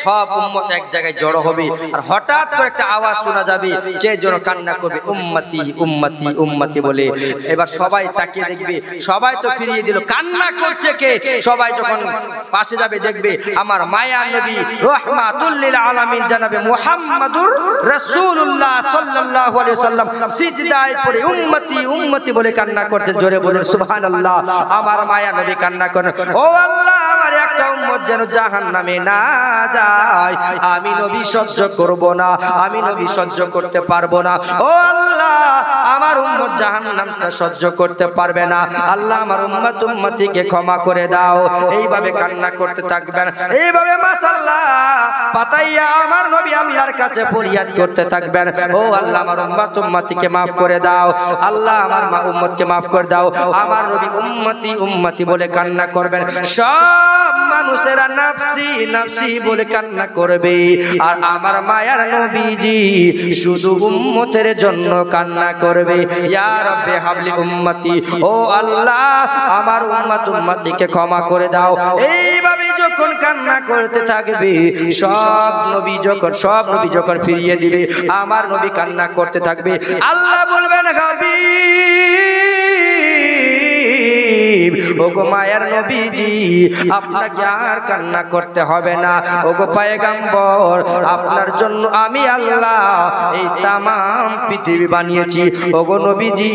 সব উম্মত এক জায়গায় জড়ো হবে। আর হঠাৎ করে একটা আওয়াজ শোনা যাবে, কে যেন কান্না করবে, উম্মতি উম্মতি উম্মতি বলে। এবার সবাই তাকিয়ে দেখবে, সবাই তো ফিরিয়ে দিল, কান্না করছে কে? সবাই যখন পাশে যাবে দেখবে আমার মায়া নবী রাহমাতুল লিল আলামিন জনাবে মুহাম্মাদুর রাসূলুল্লাহ সাল্লাল্লাহু আলাইহি ওয়াসাল্লাম সিজদায় পড়ে উম্মতি উম্মতি বলে কান্না করছেন। জোরে বলুন সুবহানাল্লাহ। আমার মায়া নবী কান্না করেন, ও আল্লাহ আমার একটা উম্মত যেন জাহান্নামে না যায়, আমি নবী সহ্য করব না, আমি নবী সহ্য করতে পারবো না। ও আল্লাহ আমার উম্মত জাহান্নামটা সহ্য করতে পারবে না, আল্লাহ আমার উম্মত উম্মতিকে ক্ষমা করে দাও। এইভাবে কান্না করতে থাকবেন, এইভাবে মাশাআল্লাহ পাতাইয়া আমার নবী আল্লাহর কাছে ফরিয়াদ করতে থাকবেন, ও আল্লাহ আমার উম্মত উম্মতিকে মাফ করে দাও, আল্লাহ আমার মা উম্মতকে মাফ করে দাও। আমার নবী উম্মতি উম্মতি বলে কান্না করবেন। সব মানুষের মানুষেরা নাফসি নাফসি বলে কান্না করবে, আর আমার মায়ার নবীজি শুধু উম্মতের জন্য কান্না করবে। ইয়া রাব্বি হাবলি উম্মতি, ও আল্লাহ আমার উম্মত উম্মতিকে ক্ষমা করে দাও। এইভাবে যখন কান্না করতে থাকবে, সব নবী যখন ফিরিয়ে দিবে, আমার নবী কান্না করতে থাকবে। আল্লাহ বলবেন হাবিব, ওগো মায়ার নবীজি আপনাকে আর কান্না করতে হবে না। ওগো পয়গম্বর, আপনার জন্য আমি আল্লাহ এই তামাম পৃথিবী বানিয়েছি। ওগো নবীজি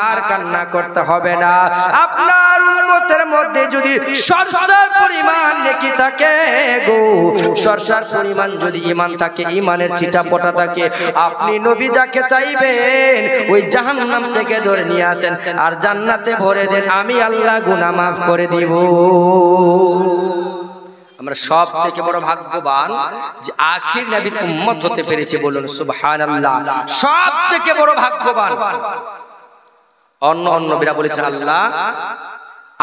আর কান্না করতে হবে না। আপনার উম্মতের মধ্যে যদি সরসার পরিমাণ নেকি থাকে গো, সরসার পরিমাণ যদি ঈমান থাকে, ঈমানের ছিটাপটা থাকে, আপনি নবী যাকে চাইবেন ওই জাহান্নাম থেকে ধরে নিয়ে আসেন আর জান্নাতে ভরে দেন, আমি আল্লাহ গুনাহ মাফ করে দিব। আমরা সব থেকে বড় ভাগ্যবান যে আখির নবীর উম্মত হতে পেরেছি, বলুন সুবহানাল্লাহ। সব থেকে বড় ভাগ্যবান। অন্য নবীরা বলেছেন আল্লাহ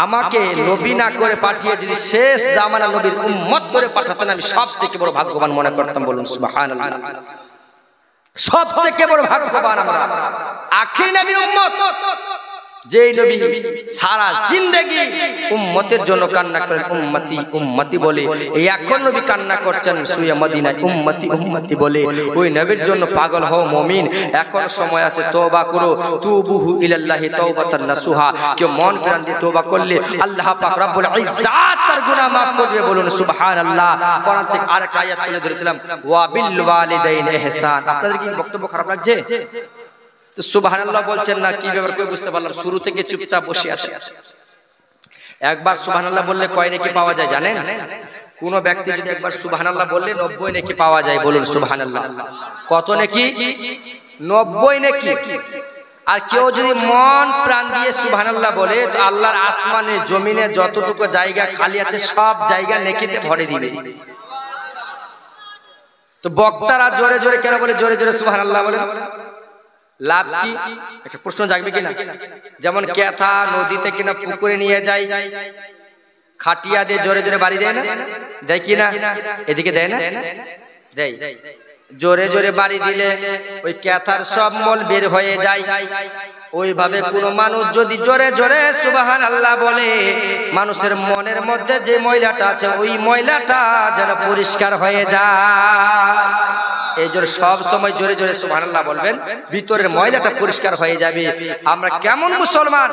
আমাকে নবী না করে পাঠিয়ে যদি শেষ জামানা নবীর উম্মত করে পাঠাতেন, আমি সব থেকে বড় ভাগ্যবান মনে করতাম, বলুন সুবহানাল্লাহ। সব থেকে বড় ভাগ্যবান আমরা আখির নবীর উম্মত, যেই নবী সারা জিন্দেগি উম্মতের জন্য কান্না করেন, উম্মতি উম্মতি বলে। এই এখন নবী কান্না করছেন শুয়ে মদিনায়, উম্মতি উম্মতি বলে। ওই নবীর জন্য পাগল হও মুমিন, এখন সময় আছে, তওবা করো। তুবুহু ইলাল্লাহি তাওবাতান নাসুহা, কেউ মন প্রাণ দিয়ে তওবা করলে আল্লাহ পাক রব্বুল ইজ্জাত তার গুনাহ maaf করবে, বলুন সুবহানাল্লাহ। কোরআন থেকে আরেকটা আয়াত তুলে ধরেছিলাম, ওয়া বিল ওয়ালিদাইনি ইহসান। আপনাদের কি বক্তব্য খারাপ লাগছে? সুবহানাল্লাহ বলছেন না, কি ব্যাপার কই বুঝতে পারলাম, শুরু থেকে চুপচাপ বসে আছে। একবার সুবহানাল্লাহ বললে কয় নেকি পাওয়া যায় জানেন? কোন ব্যক্তি যদি একবার সুবহানাল্লাহ বললে 90 নেকি পাওয়া যায়, বলুন সুবহানাল্লাহ। কত নেকি? 90 নেকি। আর কেউ যদি মন প্রাণ দিয়ে সুবহানাল্লাহ বলে, তো আল্লাহর আসমানে জমিনে যতটুকু জায়গা খালি আছে সব জায়গা নেকিতে ভরে দিবে। তো বক্তারা জোরে জোরে কেন বলে, জোরে জোরে সুবহানাল্লাহ বলে? লাভ কি? একটা প্রশ্ন জাগবে কিনা? যেমন ক্যাথা নদীতে কিনা পুকুরে নিয়ে যায়, খাটিয়া দিয়ে জোরে জোরে বাড়ি দেয় না, দেয় কিনা? এদিকে দেয় না? দেয়। জোরে জোরে বাড়ি দিলে ওই ক্যাথার সব মল বের হয়ে যায়। ওইভাবে কোন মানুষ যদি জোরে জোরে সুবহানাল্লাহ বলে, মানুষের মনের মধ্যে যে ময়লাটা আছে ওই ময়লাটা যেন পরিষ্কার হয়ে যায়। এই জন্য সব সময় জোরে জোরে সুবহানাল্লাহ বলবেন, ভিতরের ময়লাটা পরিষ্কার হয়ে যাবে। আমরা কেমন মুসলমান?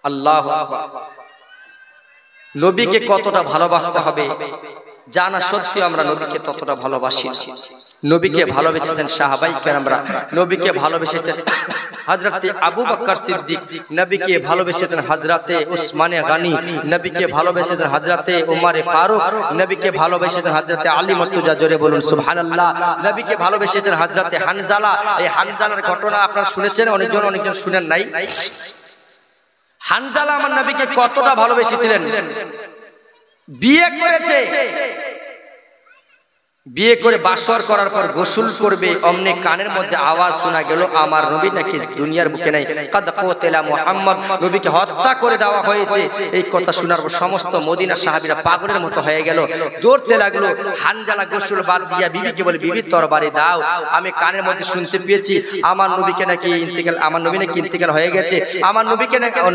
আল্লাহু আকবার। নবীকে কতটা ভালোবাসতে হবে জানা সত্যি আমরা নবীকে ততটা ভালোবাসি। নবীকে ভালোবেসেছেন সাহাবায়ে কেরামরা, নবীকে ভালোবেসেছেন হযরতে আবু বকর সিদ্দিক, নবীকে ভালোবেসেছেন হযরতে উসমানে গনি, নবীকে ভালোবেসেছেন হযরতে উমরে ফারুক, নবীকে ভালোবেসেছেন হযরতে আলী মুর্তজা, জোরে বলুন সুবহানাল্লাহ। নবীকে ভালোবেসেছেন হযরতে হানজালা। এই হানজালার ঘটনা আপনারা শুনেছেন, অনেকজন শুনেন নাই। হানজালা আমার নবীকে কতটা ভালোবেসেছিলেন। বিয়ে করেছে, বিয়ে করে বাসর করার পর গোসল করবে, অমনি কানের মধ্যে আওয়াজ শোনা গেল আমার নবী নাকি দুনিয়ার বুকে নাই, কাদ কুতিলা মুহাম্মদ, নবীকে হত্যা করে দেওয়া হয়েছে। এই কথা শোনার পর সমস্ত মদিনা সাহাবীরা পাগলের মতো হয়ে গেল, দৌড়তে লাগলো। হানজালা গোসল বাদ দিয়া বিবিকে বলে, বিবি তরবারি দাও, আমি কানের মধ্যে শুনতে পেয়েছি আমার নবীকে নাকি ইন্তিকাল, আমার নবী নাকি ইন্তিকাল হয়ে গেছে, আমার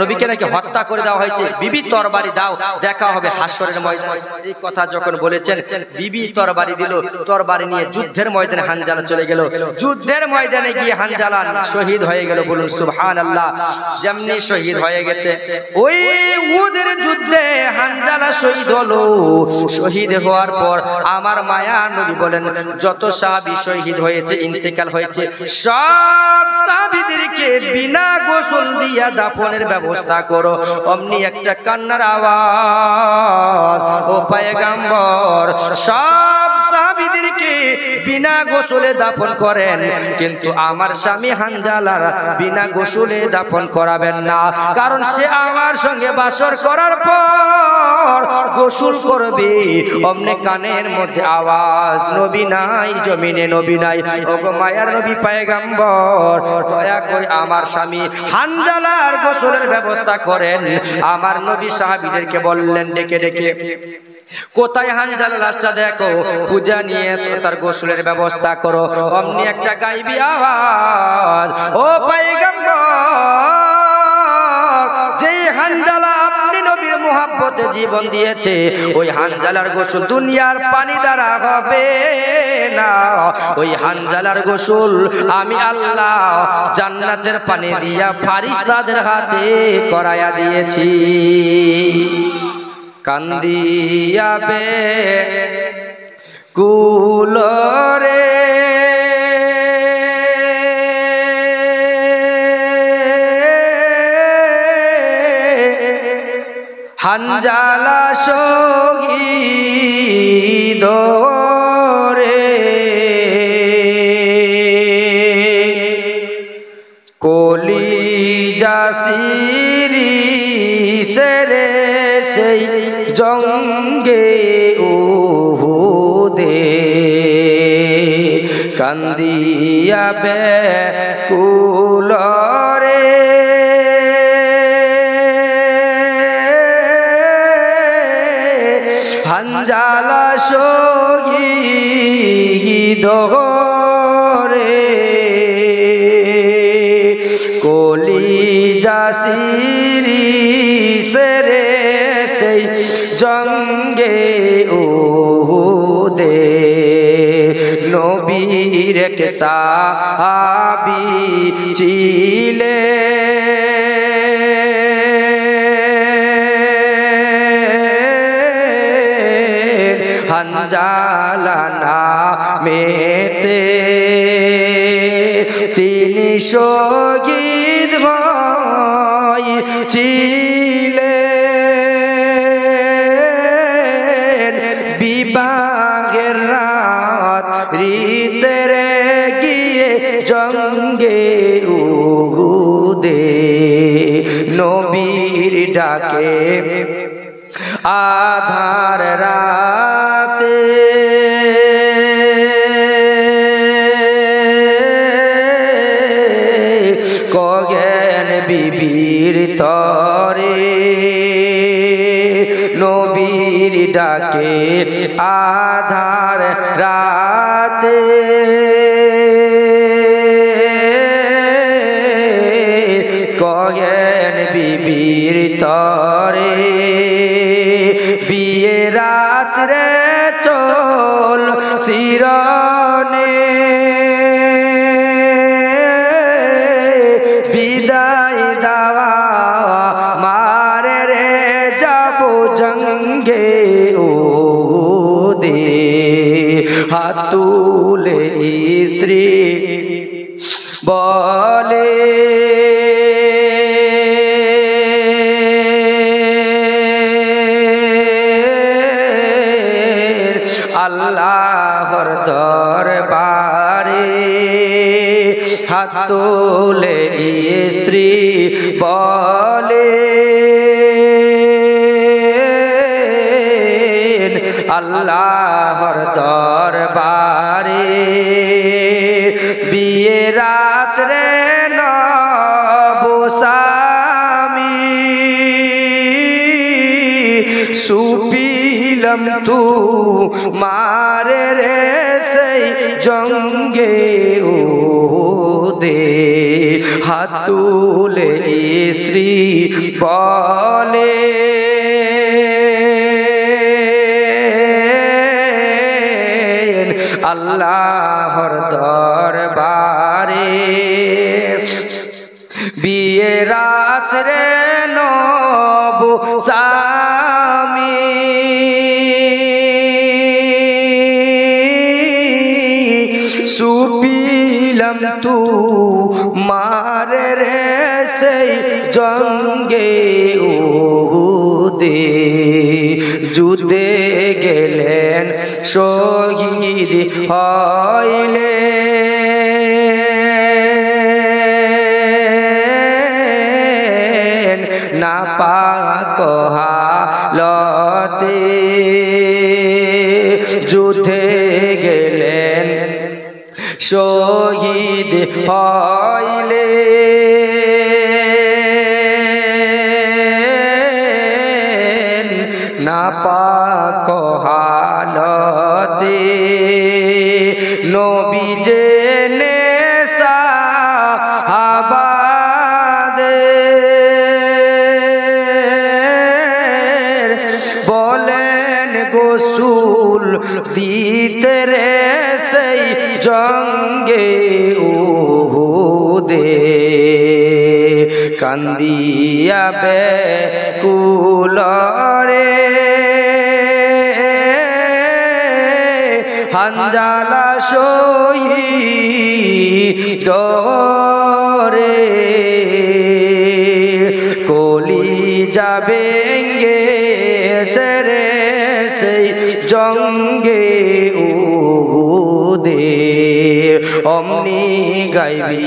নবীকে নাকি হত্যা করে দেওয়া হয়েছে, বিবি তরবারি দাও, দেখা হবে হাসরের ময়দানে। এই কথা যখন বলেছেন, বিবি তরবারি দিল, তরবারি নিয়ে যুদ্ধের ময়দানে হানজালা চলে গেল। যুদ্ধের ময়দানে গিয়ে হানজালা শহীদ হয়ে গেল, বলুন সুবহানাল্লাহ। যেমনি শহীদ হয়ে গেছে, ওই উহুদের যুদ্ধে হানজালা শহীদ হলো। শহীদ হওয়ার পর আমার মায়া নবী বলেন, যত সাহাবী শহীদ হয়েছে, ইন্তেকাল হয়েছে, সব সাহাবীদেরকে বিনা গোসল দিয়া দাফনের ব্যবস্থা করো। অমনি একটা কান্নার আওয়াজ, ও পয়গম্বর, সব সাহাবীদেরকে বিনা গোসলে দাফন করেন, কিন্তু আমার স্বামী হানজালার বিনা গোসলে দাফন করাবেন না, কারণ সে আমার সঙ্গে বাসর করার পর গোসল করবে। অমনে কানের মধ্যে আওয়াজ, নবী নাই জমিনে, নবী নাই। ওগো মায়ার নবী পয়গম্বর, দয়া করে আমার স্বামী হানজালার গোসলের ব্যবস্থা করেন। আমার নবী সাহাবীদেরকে বললেন ডেকে ডেকে, কোথায় হানজালা লাশটা দেখো, পূজা নিয়ে এসো, তার গোসলের ব্যবস্থা করো। অমনি একটা গাইবি আওয়াজ, ও পয়গম্বর, যে হানজালা আপনি নবীর মুহাব্বতে জীবন দিয়েছে, ওই হানজালার গোসল দুনিয়ার পানি দ্বারা হবে না। ওই হানজালার গোসল আমি আল্লাহ জান্নাতের পানি দিয়া ফারিস্তাদের হাতে করায়া দিয়েছি। কান্দিয়াবে কুলরে হানজালা শহীদ রে, কলিজা শিরিষে রে সেই জঙ্গে উহুদে, কান্দিয়া ব্যাকুলরে হানজালা শহীদ রে, কলিজা শিরিষে রে সেই জঙ্গে উহুদে। নবীর কে সাহাবী ছিলে হানজালা নামেতে, তিনি শহীদ হয়েছিলেন বিবাহের রাত রিতেরে গিয়ে জঙ্গে উহুদে। নবীর ডাকে আধার রাতে কগেন বিবির তরে, নবীর ডাকে আধার রাতে কগেন বিবির তরে, বিয়ে রাত্রে চল শিরনে বিদায় দাওয়া মারে রে যাব জঙ্গে উহুদে। হাত তুলে স্ত্রী বলে, আল্লাহর দরবারে হাত তোলে স্ত্রী বলে, আল্লাহর দরবারে বিয়ে রাত্রে নবস্বামী সুপিলম তু মারে রে সেই জঙ্গে উহুদে। হাত তুলে স্ত্রী বলে, আল্লাহর দরবারে বিয়ে রাত্রে নবস্বামী সুপিলম তু মারে রে সেই জঙ্গে উহুদে। যুদ্ধে গেলেন শহীদ হইলেন নাপাক হালতে যুদ্ধে গেলেন শহীদ হইলেন নাপাক হালতে নবী জেনে সাহাবাদের বলেন গোসুল দিতে রে সেই জঙ্গে উহুদে কান্দিয়া বেকুলরে হানজালা শহীদ রে কলিজা ভেঙ্গে রে সেই জঙ্গে উহুদে অমনি গাইবি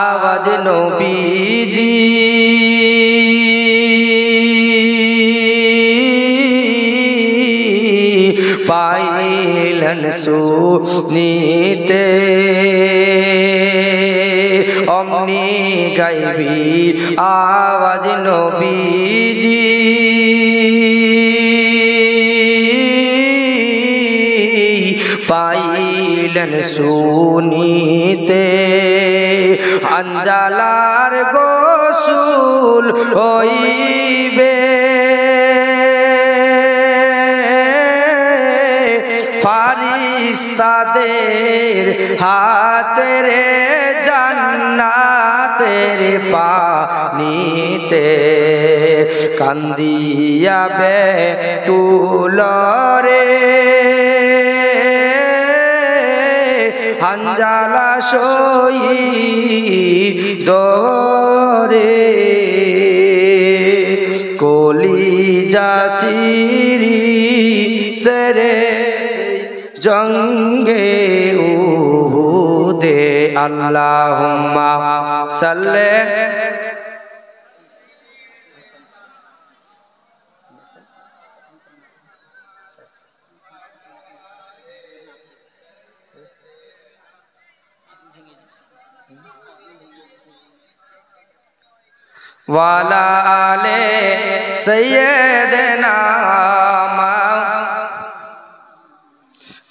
আওয়াজ নবীজি পাইলেন শুনিতে অমনি গাইবি আওয়াজ নবীজি পাইলেন শুনিতে হানজালার গোসুল হইবে ফারিস্তাদের হাতে রে জান্নাতের পানিতে কান্দিয়া বেকুলরে হানজালা শহীদ রে কলিজা চিরি সেরে জঙ্গে উহুদে আল্লাহুম্মা সাল্লি ওয়ালা আলে সাইয়্যিদিনা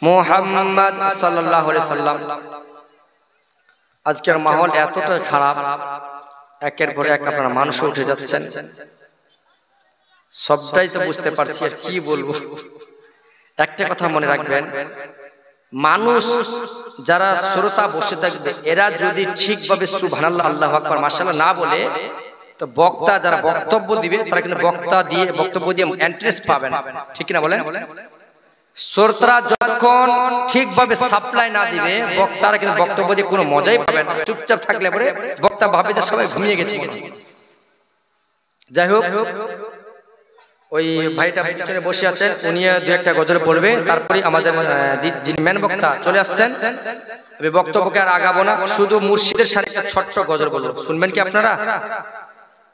মুহাম্মদ সাল্লাল্লাহু আলাইহি সাল্লাম। আজকের মাহৌল এতটা খারাপ, একের পর এক আপনারা মানুষ উঠে যাচ্ছেন, সবটাই তো বুঝতে পারছি, আর কি বলবো। একটা কথা মনে রাখবেন, মানুষ যারা শ্রোতা বসে থাকবে এরা যদি ঠিকভাবে সুবহানাল্লাহ আল্লাহু আকবার মাশাআল্লাহ না বলে, তো বক্তা যারা বক্তব্য দিবে তারা কিন্তু বক্তব্য দিয়ে ইন্টারেস্ট পাবে না, ঠিক না বলেন? শ্রোতারা যখন ঠিকভাবে সাপ্লাই না দিবে বক্তারা কিন্তু বক্তব্য দিয়ে কোনো মজাই পাবে না। চুপচাপ থাকলে পরে বক্তা ভাবে যে সবাই ঘুমিয়ে গেছে। যাই হোক, ওই ভাইটা পিছনে বসে আছেন, উনি দু একটা গজল পড়বে, তারপরে আমাদের যিনি মেন বক্তা চলে আসছেন। আমি বক্তব্যকে আর আগাবো না, শুধু মুর্শিদের সাথে একটা ছোট্ট গজল বলবো, শুনবেন কি আপনারা?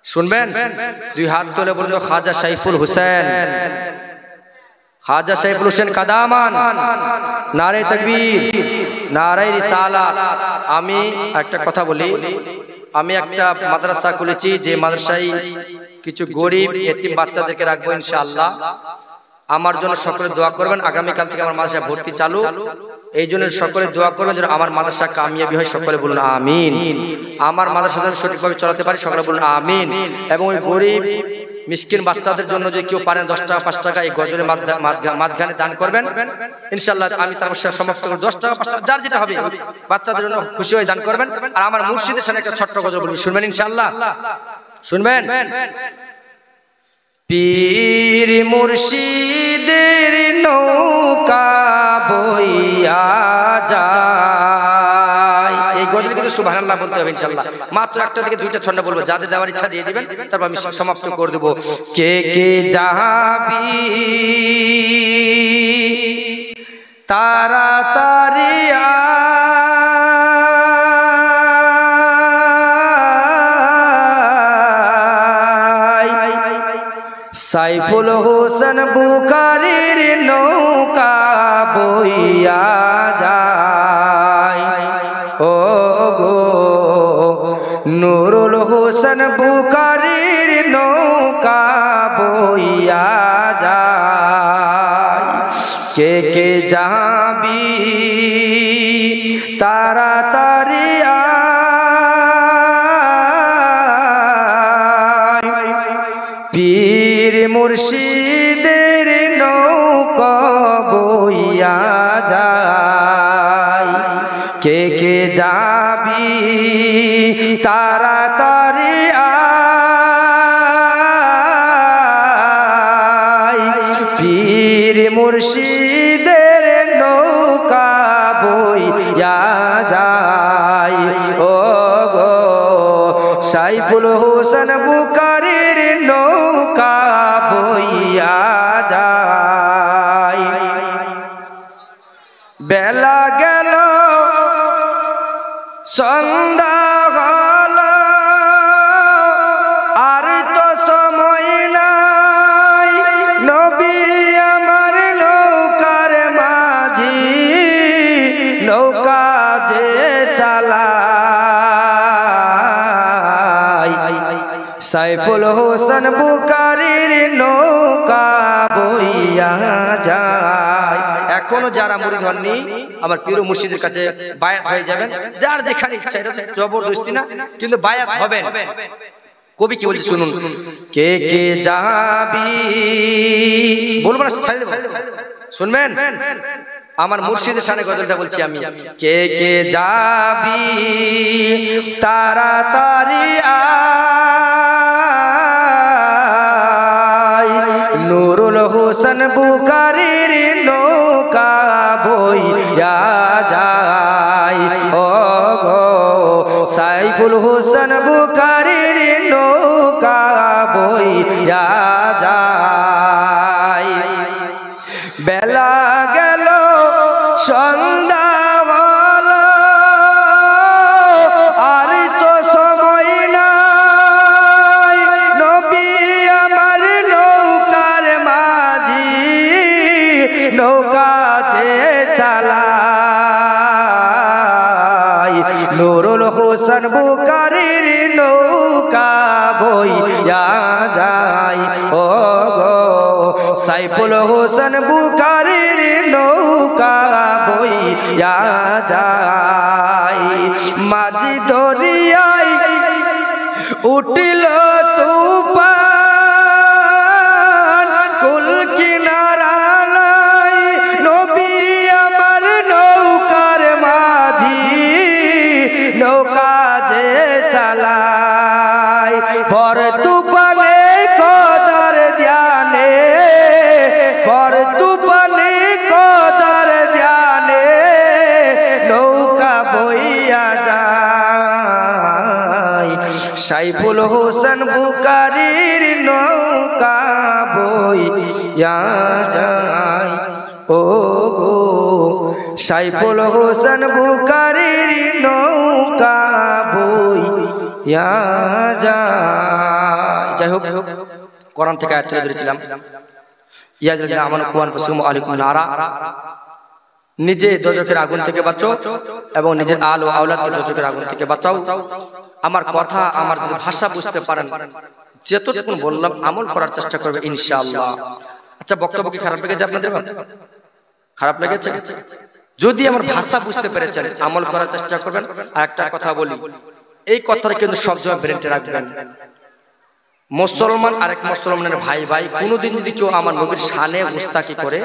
শুনবেন? দুই হাত তুলে বলুন তো, খাজা সাইফুল হুসেন, খাজা সাইফুল হোসেন কাদামান, নারে তাকবীর, নারে রিসালাত। আমি একটা কথা বলি, আমি একটা মাদ্রাসা খুলেছি, যে মাদ্রাসায় কিছু গরিব এতিম বাচ্চাদেরকে রাখবো ইনশাআল্লাহ। আমার জন্য সকলে দোয়া করবেন। আগামীকাল থেকে আমার মাদ্রাসা ভর্তি চালু, এই জন্য সকলে দোয়া করবেন যেন আমার মাদ্রাসা কামিয়াবি হয়। সকলে বলুন আমিন। আমার মাদ্রাসা যেন সঠিকভাবে চালাতে পারি, সকলে বলুন আমিন। এবং ওই গরিব মিসকিন বাচ্চাদের জন্য যদি কেউ পারেন 10 টাকা 5 টাকা এই গজলের মাঝখানে দান করবেন ইনশাআল্লাহ। আমি তার সমাপ্ত করব। 10 টাকা 5 টাকা যার যেটা হবে বাচ্চাদের জন্য খুশি হয়ে দান করবেন। আর আমার মুর্শিদের সামনে একটা ছোট্ট গজল বলবি, শুনবেন ইনশাআল্লাহ? শুনবেন? পীর মুর্শিদের নৌকা বইয়া যায়, এই গজল কিন্তু সুবহানাল্লাহ বলতে হবে ইনশাআল্লাহ। মাত্র একটা থেকে দুইটা ছন্দ বলবো, যাদের যাওয়ার ইচ্ছা দিয়ে দিবেন, তারপর আমি সমাপ্ত করে দেব। কে কে যাবি তাড়াতাড়ি সাইফুল হোসেন বুখারীর নৌকা বইয়া যায়, ও গো নুরুল হোসেন বুখারীর নৌকা বইয়া যায়। কে কে যাবি তাড়াতাড়ি পীর মুর্শিদের নৌকা বইয়া যায়। কে কে যাবি তাড়াতাড়ি পীর মুর্শিদের নৌকা বইয়া যায়, ও গো সাইফুল হোসেন বুখারীর নৌকা বইয়া যায়। বেলা গেল সন্ধ্যা হল আর তো সময় নাই, নবী আমার নৌকার মাঝি নৌকা যে চালায়। সাইফুল হোসেন বুখারীর নৌকা বইয়া যায়। এখনো যারা মুরিদ হননি আমার পীর মুর্শিদের কাছে বায়াত হয়ে যাবেন, যার যেখানে ইচ্ছা, এটা জবরদস্তি না, কিন্তু বায়াত হবেন। কবি কি বলছে শুনুন। কে কে যাবি বলবো না, ছাড়ে দেব, শুনবেন আমার মুর্শিদের শানে গজলটা বলছি আমি। কে কে যাবি তাড়াতাড়ি নুরুল হোসেন বুখারীর নৌকা বইয়া যায়, ও গো সাইফুল হোসেন বুখারীর নৌকা বইয়া যায়। বেলা গেল সন্ধ্যা হল আর তো সময় নাই, নবী আমার নৌকার মাঝি নৌকা যে চালায়। নুরুল হোসেন বুখারীর নৌকা বইয়া যায়, ও গো সাইফুল হোসেন বুখারীর নৌকা বইয়া যায়। মাঝি দরিয়ায় উঠিল তুফান, কুল কিনারা নাই, নবী আমার নৌকার মাঝি নৌকা যে চালায়। ভর তুফানে কদর ধ্যানে, ভর তুফানে কদর ধ্যানে নৌকা বইয়া যায়। সাইফুল হোসেন বুখারীর নৌকা বইয়া যায়, ও গো সাইফুল হোসেন বুখারীর নৌকা বইয়া যায়। যাই হোক, কোরআন থেকে আয়াত তুলে ধরেছিলাম। ইয়াজরাদিনা আমানু কুয়ান ফাসুমু আলাইকুম নারা, নিজে দোজখের আগুন থেকে বাঁচো এবং নিজের আল ও আওলাদকে দোজখের আগুন থেকে বাঁচাও। আমার কথা, আমার যদি ভাষা বুঝতে পারেন, যতটুকু বললাম আমল করার চেষ্টা করবে ইনশাআল্লাহ। আচ্ছা, বক্তব্য কি খারাপ লেগেছে আপনাদের? খারাপ লেগেছে? যদি আমার ভাষা বুঝতে পেরেছেন আমল করার চেষ্টা করবেন। আর একটা কথা বলি, এই কথাটা কিন্তু সবসময় ব্রেনে রাখবেন। মুসলমান আরেক মুসলমানের ভাই ভাই, কোনোদিন যদি কেউ আমার নবীর শানে মুস্তাকি করে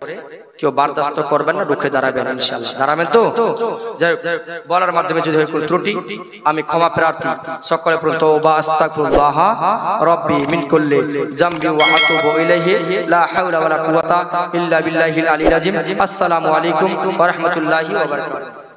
কেউ বরদাস্ত করবেন না, রুখে দাঁড়াবেন ইনশাআল্লাহ। দাঁড়াবেন তো? যাই হোক, বলার মাধ্যমে যদি হয় কোনো ত্রুটি আমি ক্ষমা প্রার্থী। সকলে পড়ুন তওবা আস্তাগফিরুল্লাহ রাব্বি মিন কুল্লি জামবি ওয়া আতুবু ইলাইহি লা হাওলা ওয়ালা কুওয়াতা ইল্লা বিল্লাহিল আলিয়্যিল আযীম। আসসালামু আলাইকুম ওয়া রাহমাতুল্লাহি ওয়া বারাকাতুহু।